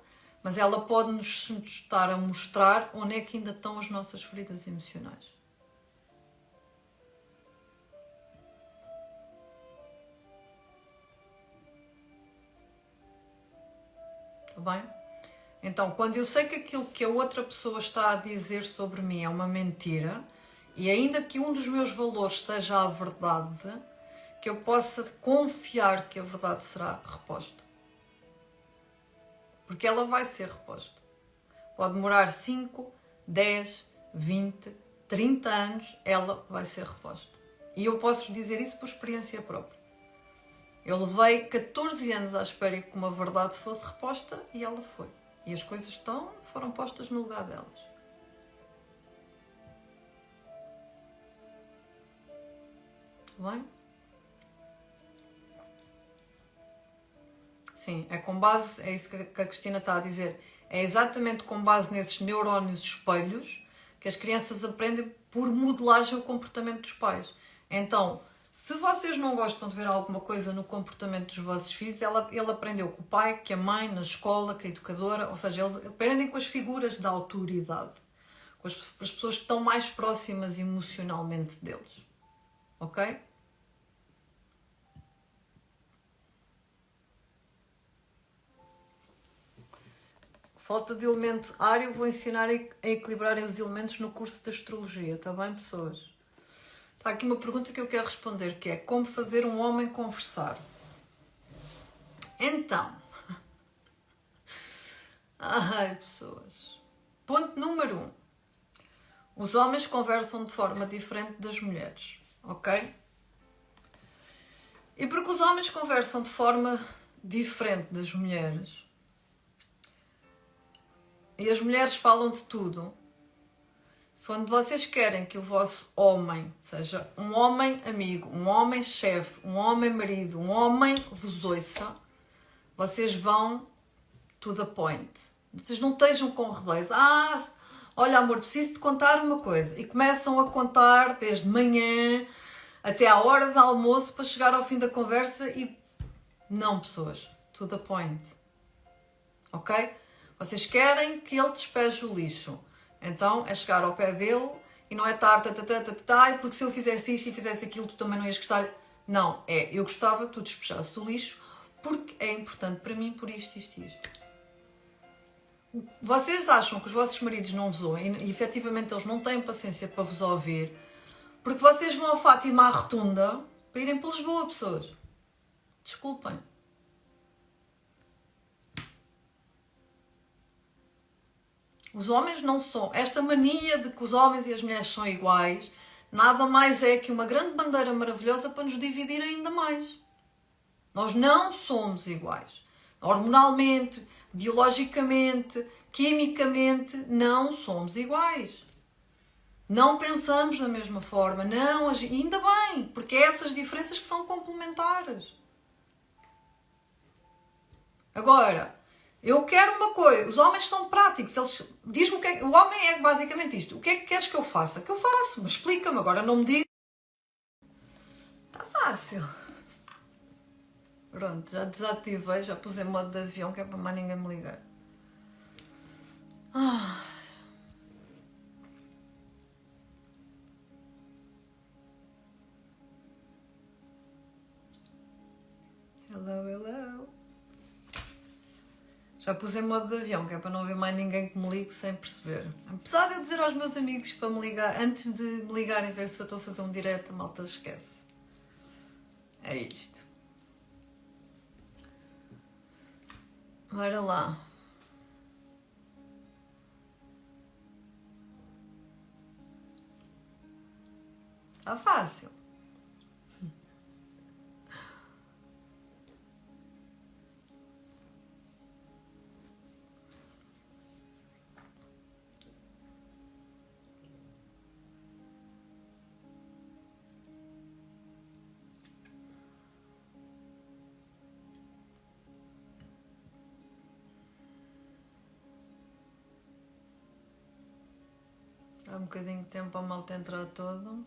mas ela pode nos estar a mostrar onde é que ainda estão as nossas feridas emocionais. Está bem? Então, quando eu sei que aquilo que a outra pessoa está a dizer sobre mim é uma mentira, e ainda que um dos meus valores seja a verdade, que eu possa confiar que a verdade será reposta. Porque ela vai ser reposta. Pode demorar 5, 10, 20, 30 anos, ela vai ser reposta. E eu posso dizer isso por experiência própria. Eu levei 14 anos à espera que uma verdade fosse reposta e ela foi. E as coisas foram postas no lugar delas. Bem? Sim, é com base, é isso que a Cristina está a dizer, é exatamente com base nesses neurónios espelhos que as crianças aprendem por modelagem o comportamento dos pais. Então, se vocês não gostam de ver alguma coisa no comportamento dos vossos filhos, ele aprendeu com o pai, com a mãe, na escola, com a educadora, ou seja, eles aprendem com as figuras da autoridade, com as pessoas que estão mais próximas emocionalmente deles. Ok? Falta de elemento ário, vou ensinar a equilibrarem os elementos no curso de astrologia, está bem, pessoas? Está aqui uma pergunta que eu quero responder, que é como fazer um homem conversar? Então, ai, pessoas, ponto número 1. Os homens conversam de forma diferente das mulheres, ok? E porque os homens conversam de forma diferente das mulheres, e as mulheres falam de tudo, quando vocês querem que o vosso homem seja um homem amigo, um homem chefe, um homem marido, um homem vos ouça, vocês vão to the point. Vocês não estejam com rodeios. Olha amor, preciso de contar uma coisa. E começam a contar desde manhã até à hora do almoço para chegar ao fim da conversa e... Não, pessoas. To the point. Ok? Vocês querem que ele despeje o lixo. Então é chegar ao pé dele e não é estar porque se eu fizesse isto e fizesse aquilo tu também não ias gostar. Não, eu gostava que tu despejasses o lixo porque é importante para mim por isto, isto e isto. Vocês acham que os vossos maridos não vos ouvem e efetivamente eles não têm paciência para vos ouvir porque vocês vão a Fátima à Rotunda para irem para Lisboa, pessoas. Desculpem. Os homens não são. Esta mania de que os homens e as mulheres são iguais nada mais é que uma grande bandeira maravilhosa para nos dividir ainda mais. Nós não somos iguais. Hormonalmente, biologicamente, quimicamente, não somos iguais. Não pensamos da mesma forma, não, ainda bem, porque é essas diferenças que são complementares. Agora, eu quero uma coisa, os homens são práticos, eles diz-me o que é, o homem é basicamente isto, o que é que queres que eu faça? Que eu faço, mas explica-me, agora não me diga. Está fácil. Pronto, já desativei, já pus em modo de avião, que é para mais ninguém me ligar. Hello, hello. Já pus em modo de avião, que é para não haver mais ninguém que me ligue sem perceber. Apesar de eu dizer aos meus amigos para me ligar, antes de me ligarem ver se eu estou a fazer um direto, a malta esquece. É isto. Bora lá. Está fácil. Há um bocadinho de tempo a malta entrar todo.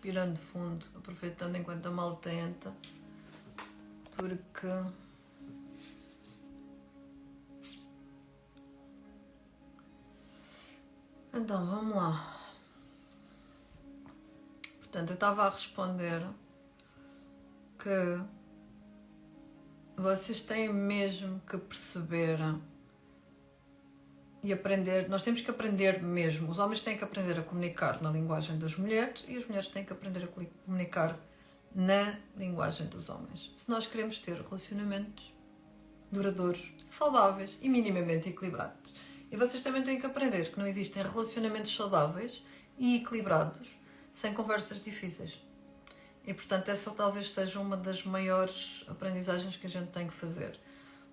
Respirando fundo, aproveitando enquanto a malta entra, porque então vamos lá. Portanto, eu estava a responder que vocês têm mesmo que perceber e aprender, nós temos que aprender mesmo, os homens têm que aprender a comunicar na linguagem das mulheres e as mulheres têm que aprender a comunicar na linguagem dos homens. Se nós queremos ter relacionamentos duradouros, saudáveis e minimamente equilibrados. E vocês também têm que aprender que não existem relacionamentos saudáveis e equilibrados sem conversas difíceis. E portanto essa talvez seja uma das maiores aprendizagens que a gente tem que fazer.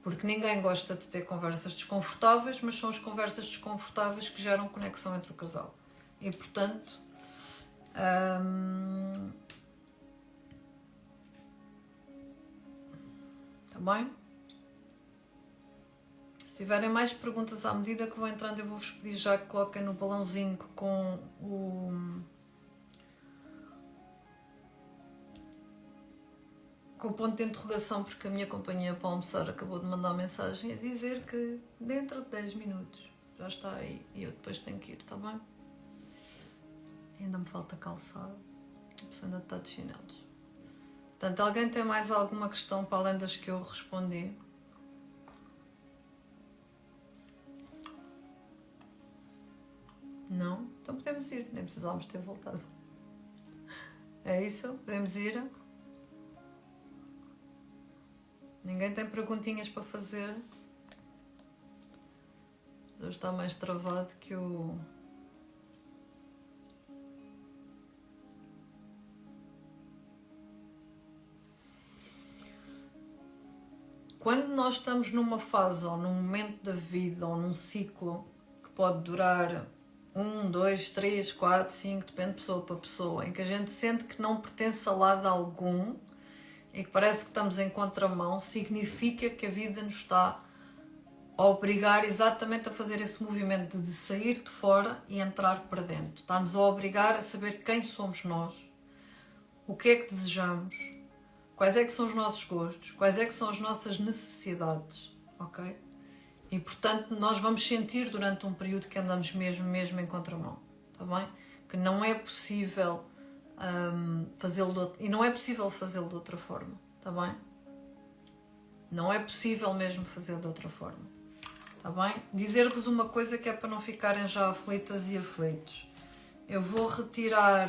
Porque ninguém gosta de ter conversas desconfortáveis, mas são as conversas desconfortáveis que geram conexão entre o casal. E portanto, tá bem? Se tiverem mais perguntas à medida que vou entrando, eu vou-vos pedir já que coloquem no balãozinho com o ponto de interrogação, porque a minha companhia para almoçar acabou de mandar mensagem a dizer que dentro de 10 minutos já está aí e eu depois tenho que ir, está bem? Ainda me falta calçado, a pessoa ainda está de chinelos. Portanto, alguém tem mais alguma questão para além das que eu respondi? Não? Então podemos ir, nem precisávamos ter voltado. É isso? Podemos ir? Ninguém tem perguntinhas para fazer? Hoje está mais travado que o... Quando nós estamos numa fase ou num momento da vida ou num ciclo que pode durar 1, 2, 3, 4, 5, depende de pessoa para pessoa, em que a gente sente que não pertence a lado algum e que parece que estamos em contramão, significa que a vida nos está a obrigar exatamente a fazer esse movimento de sair de fora e entrar para dentro. Está-nos a obrigar a saber quem somos nós, o que é que desejamos, quais é que são os nossos gostos, quais é que são as nossas necessidades, ok? E portanto nós vamos sentir durante um período que andamos mesmo em contramão, está bem? Que não é possível fazê-lo e não é possível fazê-lo de outra forma, está bem? Não é possível mesmo fazê-lo de outra forma, está bem? Dizer-vos uma coisa que é para não ficarem já aflitas e aflitos. Eu vou retirar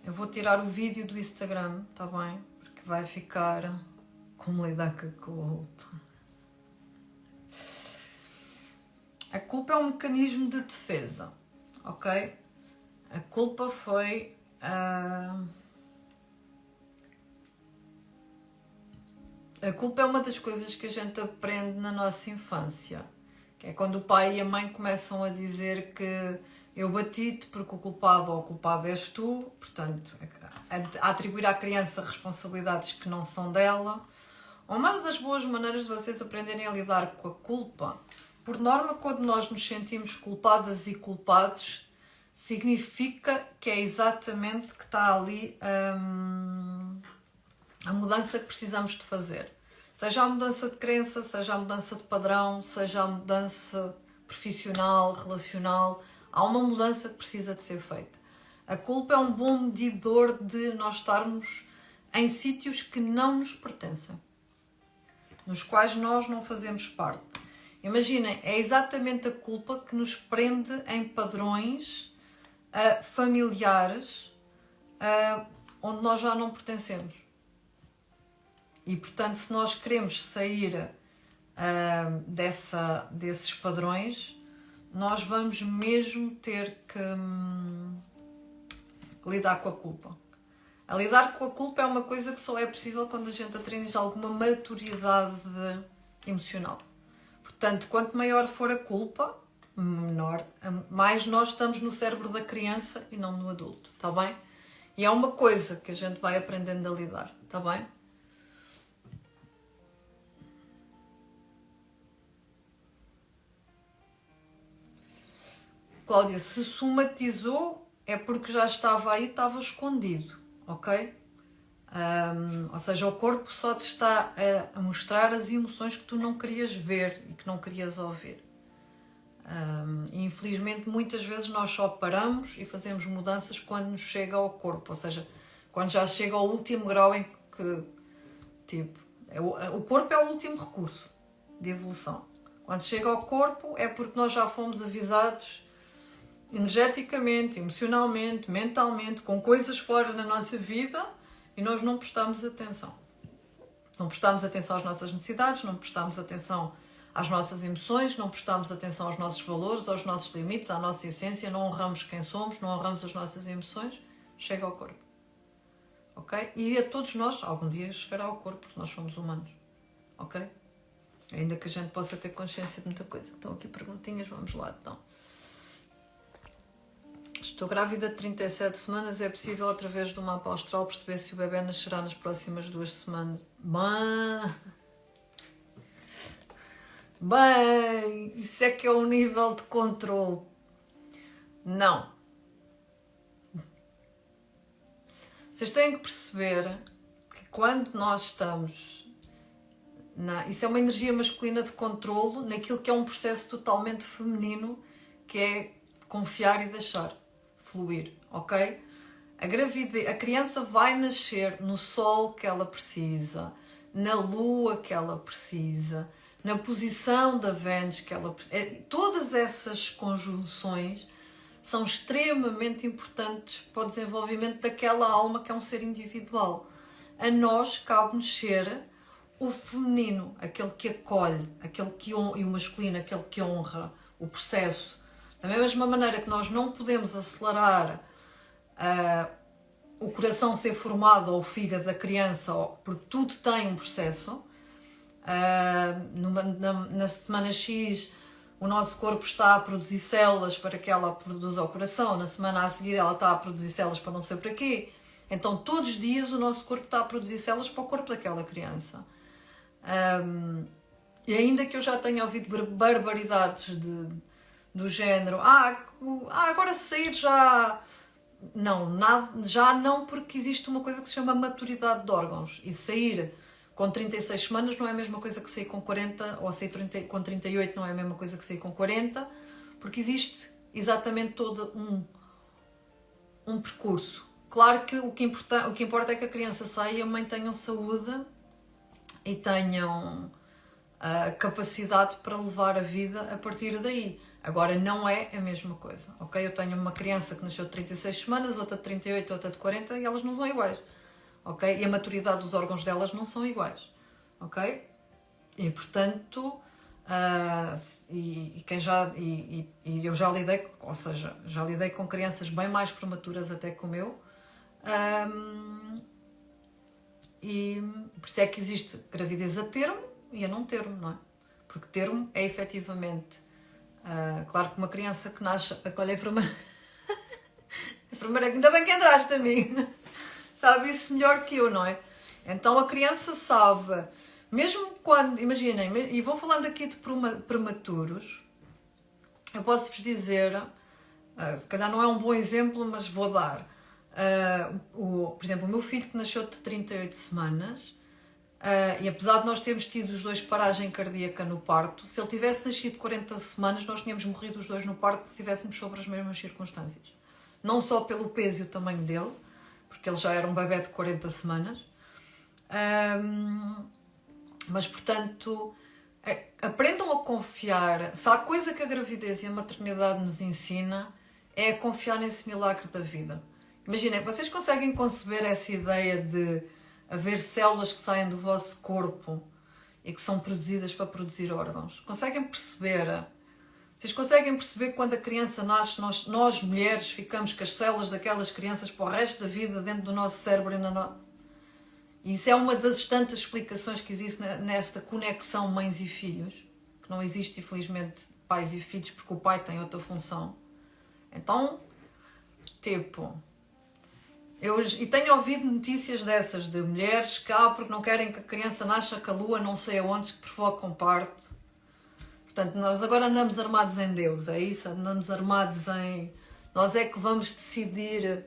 eu vou tirar o vídeo do Instagram, está bem? Porque vai ficar como lidar com a culpa. A culpa é um mecanismo de defesa, ok? A culpa foi a culpa é uma das coisas que a gente aprende na nossa infância, que é quando o pai e a mãe começam a dizer que eu bati-te porque o culpado ou o culpado és tu, portanto, a atribuir à criança responsabilidades que não são dela. Uma das boas maneiras de vocês aprenderem a lidar com a culpa, por norma, quando nós nos sentimos culpadas e culpados, significa que é exatamente que está ali a mudança que precisamos de fazer. Seja a mudança de crença, seja a mudança de padrão, seja a mudança profissional, relacional, há uma mudança que precisa de ser feita. A culpa é um bom medidor de nós estarmos em sítios que não nos pertencem, nos quais nós não fazemos parte. Imaginem, é exatamente a culpa que nos prende em padrões familiares onde nós já não pertencemos. E, portanto, se nós queremos sair desses padrões, nós vamos mesmo ter que lidar com a culpa. A lidar com a culpa é uma coisa que só é possível quando a gente atinge alguma maturidade emocional. Portanto, quanto maior for a culpa, mais nós estamos no cérebro da criança e não no adulto, está bem? E é uma coisa que a gente vai aprendendo a lidar, está bem? Cláudia, se somatizou é porque já estava aí, estava escondido, ok? Ou seja, o corpo só te está a mostrar as emoções que tu não querias ver e que não querias ouvir. E infelizmente muitas vezes nós só paramos e fazemos mudanças quando nos chega ao corpo, ou seja, quando já chega ao último grau em que, tipo, o corpo é o último recurso de evolução. Quando chega ao corpo é porque nós já fomos avisados energeticamente, emocionalmente, mentalmente, com coisas fora da nossa vida e nós não prestamos atenção. Não prestamos atenção às nossas necessidades, não prestamos atenção às nossas emoções, não prestamos atenção aos nossos valores, aos nossos limites, à nossa essência, não honramos quem somos, não honramos as nossas emoções, chega ao corpo. Ok? E a todos nós, algum dia chegará ao corpo, porque nós somos humanos. Ok? Ainda que a gente possa ter consciência de muita coisa. Então aqui perguntinhas, vamos lá então. Estou grávida de 37 semanas, é possível através do mapa astral perceber se o bebê nascerá nas próximas 2 semanas? Bem, isso é que é um nível de controle. Não. Vocês têm que perceber que quando nós estamos... Isso é uma energia masculina de controlo naquilo que é um processo totalmente feminino, que é confiar e deixar fluir, ok? A criança vai nascer no sol que ela precisa, na lua que ela precisa, na posição da Vênus que ela precisa. Todas essas conjunções são extremamente importantes para o desenvolvimento daquela alma que é um ser individual. A nós cabe-nos ser o feminino, aquele que acolhe, aquele que honra, e o masculino, aquele que honra o processo. Da mesma maneira que nós não podemos acelerar o coração ser formado ou o fígado da criança, porque tudo tem um processo. Na semana X o nosso corpo está a produzir células para que ela produza o coração, na semana a seguir ela está a produzir células para não sei para quê. Então todos os dias o nosso corpo está a produzir células para o corpo daquela criança. E ainda que eu já tenha ouvido barbaridades do género, agora sair já... Não, já não, porque existe uma coisa que se chama maturidade de órgãos, e sair com 36 semanas não é a mesma coisa que sair com 40, ou sair com 38 não é a mesma coisa que sair com 40, porque existe exatamente todo um percurso. Claro que o que importa é que a criança saia e a mãe tenham saúde e tenham a capacidade para levar a vida a partir daí. Agora, não é a mesma coisa, ok? Eu tenho uma criança que nasceu de 36 semanas, outra de 38, outra de 40, e elas não são iguais, ok? E a maturidade dos órgãos delas não são iguais, ok? E, portanto, eu já lidei, ou seja, já lidei com crianças bem mais prematuras até que o meu, e por isso é que existe gravidez a termo e a não termo, não é? Porque termo é efetivamente, claro que uma criança que nasce, olha, a enfermeira, ainda bem que entraste a mim, sabe isso melhor que eu, não é? Então a criança sabe, mesmo quando, imaginem, e vou falando aqui de prematuros, eu posso-vos dizer, se calhar não é um bom exemplo, mas vou dar. Por exemplo, o meu filho que nasceu de 38 semanas, e apesar de nós termos tido os dois paragem cardíaca no parto, se ele tivesse nascido de 40 semanas, nós tínhamos morrido os dois no parto se estivéssemos sobre as mesmas circunstâncias. Não só pelo peso e o tamanho dele, porque ele já era um bebê de 40 semanas, mas, portanto, aprendam a confiar. Se há coisa que a gravidez e a maternidade nos ensina, é a confiar nesse milagre da vida. Imaginem, vocês conseguem conceber essa ideia de haver células que saem do vosso corpo e que são produzidas para produzir órgãos? Conseguem perceber? Vocês conseguem perceber que quando a criança nasce, nós mulheres ficamos com as células daquelas crianças para o resto da vida dentro do nosso cérebro e isso é uma das tantas explicações que existe nesta conexão mães e filhos, que não existe, infelizmente, pais e filhos, porque o pai tem outra função. Então, e tenho ouvido notícias dessas, de mulheres que, porque não querem que a criança nasça com a lua, não sei aonde, que provocam parto. Portanto, nós agora andamos armados em Deus, é isso? Andamos armados em... Nós é que vamos decidir...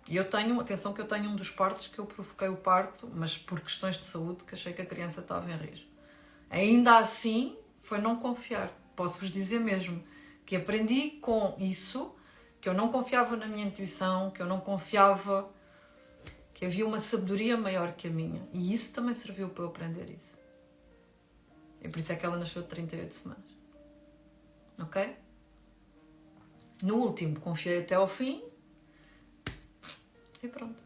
E atenção que eu tenho um dos partos que eu provoquei o parto, mas por questões de saúde, que achei que a criança estava em risco. Ainda assim, foi não confiar. Posso-vos dizer mesmo que aprendi com isso, que eu não confiava na minha intuição, que eu não confiava, que havia uma sabedoria maior que a minha. E isso também serviu para eu aprender isso. E por isso é que ela nasceu de 38 semanas. Ok? No último, confiei até ao fim. E pronto.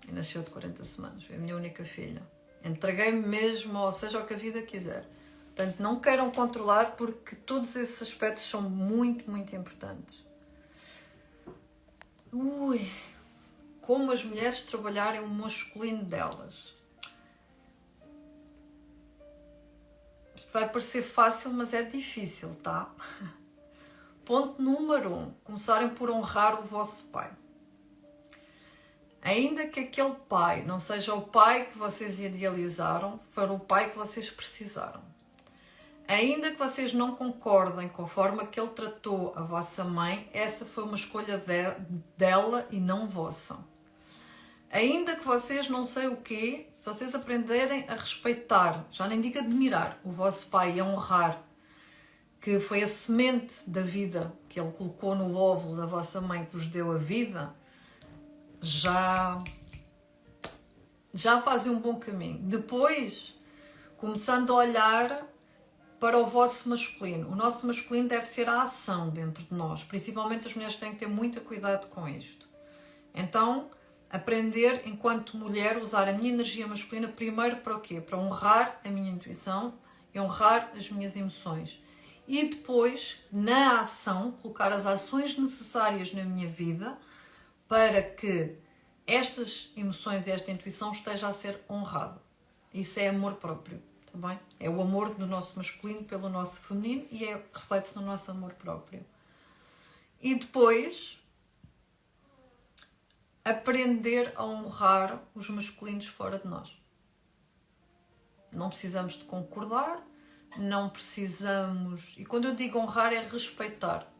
E nasceu de 40 semanas. Foi a minha única filha. Entreguei-me mesmo, ou seja, o que a vida quiser. Portanto, não queiram controlar, porque todos esses aspectos são muito, muito importantes. Como as mulheres trabalharem o masculino delas. Isto vai parecer fácil, mas é difícil, tá? Ponto número 1. Começarem por honrar o vosso pai. Ainda que aquele pai não seja o pai que vocês idealizaram, for o pai que vocês precisaram. Ainda que vocês não concordem com a forma que ele tratou a vossa mãe, essa foi uma escolha dela e não vossa. Ainda que vocês não sei o quê, se vocês aprenderem a respeitar, já nem digo admirar, o vosso pai e a honrar, que foi a semente da vida que ele colocou no óvulo da vossa mãe que vos deu a vida, já fazem um bom caminho. Depois, começando a olhar para o vosso masculino. O nosso masculino deve ser a ação dentro de nós. Principalmente as mulheres têm que ter muito cuidado com isto. Então, aprender, enquanto mulher, usar a minha energia masculina primeiro para o quê? Para honrar a minha intuição e honrar as minhas emoções. E depois, na ação, colocar as ações necessárias na minha vida para que estas emoções e esta intuição esteja a ser honrada. Isso é amor próprio, tá bem? É o amor do nosso masculino pelo nosso feminino e reflete-se no nosso amor próprio. E depois, aprender a honrar os masculinos fora de nós. Não precisamos de concordar, não precisamos, e quando eu digo honrar é respeitar,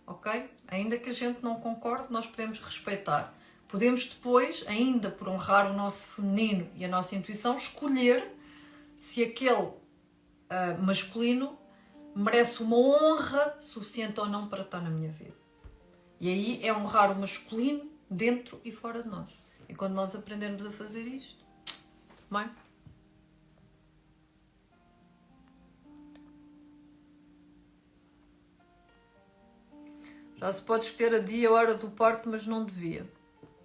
ok? Ainda que a gente não concorde, nós podemos respeitar. Podemos depois, ainda por honrar o nosso feminino e a nossa intuição, escolher se aquele masculino merece uma honra suficiente ou não para estar na minha vida. E aí é honrar o masculino dentro e fora de nós. E quando nós aprendemos a fazer isto, bem, já se pode escolher a dia e a hora do parto, mas não devia.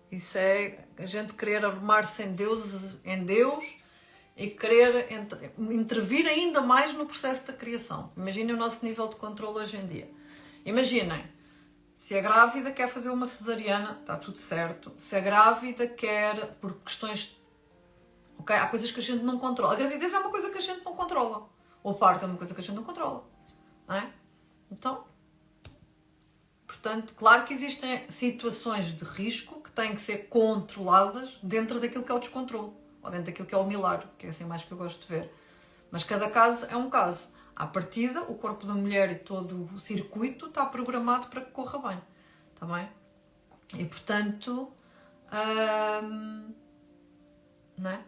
Isso é a gente querer arrumar-se em Deus e querer intervir ainda mais no processo da criação. Imaginem o nosso nível de controle hoje em dia. Imaginem, se a grávida quer fazer uma cesariana, está tudo certo. Se a grávida quer, por questões... Ok, há coisas que a gente não controla. A gravidez é uma coisa que a gente não controla. O parto é uma coisa que a gente não controla. Não é? Então... Portanto, claro que existem situações de risco que têm que ser controladas dentro daquilo que é o descontrole, ou dentro daquilo que é o milagre, que é assim mais que eu gosto de ver. Mas cada caso é um caso. À partida, o corpo da mulher e todo o circuito está programado para que corra bem. Está bem? E, portanto, não é?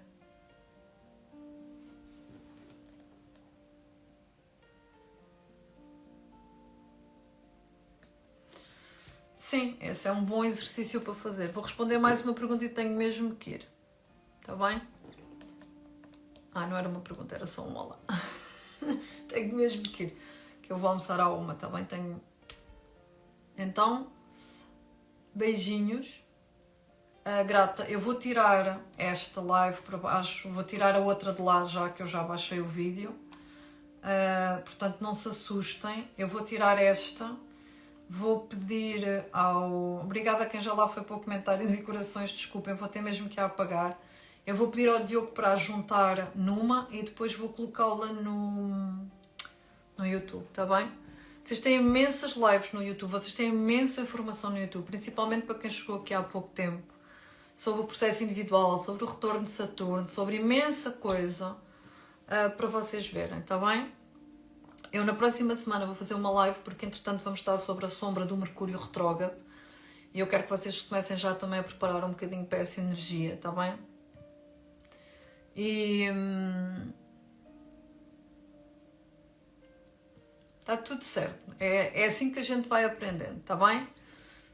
Sim, esse é um bom exercício para fazer. Vou responder mais uma pergunta e tenho mesmo que ir. Está bem? Não era uma pergunta, era só um olá. Tenho mesmo que ir. Que eu vou almoçar à 1, está bem? Tenho... Então, beijinhos. Grata, eu vou tirar esta live para baixo. Vou tirar a outra de lá já, que eu já baixei o vídeo. Portanto, não se assustem. Eu vou tirar esta. Vou pedir ao... Obrigada a quem já lá foi para comentários e corações, desculpem, vou ter mesmo que a apagar. Eu vou pedir ao Diogo para a juntar numa e depois vou colocá-la no YouTube, está bem? Vocês têm imensas lives no YouTube, vocês têm imensa informação no YouTube, principalmente para quem chegou aqui há pouco tempo, sobre o processo individual, sobre o retorno de Saturno, sobre imensa coisa para vocês verem, está bem? Eu na próxima semana vou fazer uma live porque entretanto vamos estar sobre a sombra do Mercúrio retrógrado e eu quero que vocês comecem já também a preparar um bocadinho para essa energia, está bem? E está tudo certo, é assim que a gente vai aprendendo, está bem?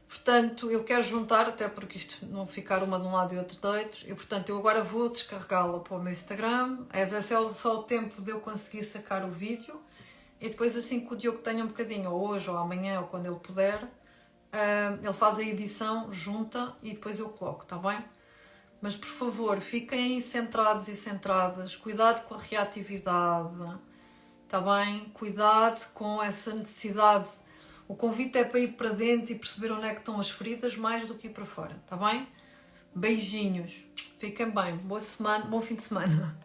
Portanto, eu quero juntar, até porque isto não ficar uma de um lado e outra de outro, e portanto eu agora vou descarregá-la para o meu Instagram, esse é só o tempo de eu conseguir sacar o vídeo. E depois assim que o Diogo tenha um bocadinho, ou hoje, ou amanhã, ou quando ele puder, ele faz a edição, junta e depois eu coloco, está bem? Mas por favor, fiquem centrados e centradas, cuidado com a reatividade, está bem? Cuidado com essa necessidade. O convite é para ir para dentro e perceber onde é que estão as feridas, mais do que ir para fora, está bem? Beijinhos, fiquem bem, boa semana, bom fim de semana.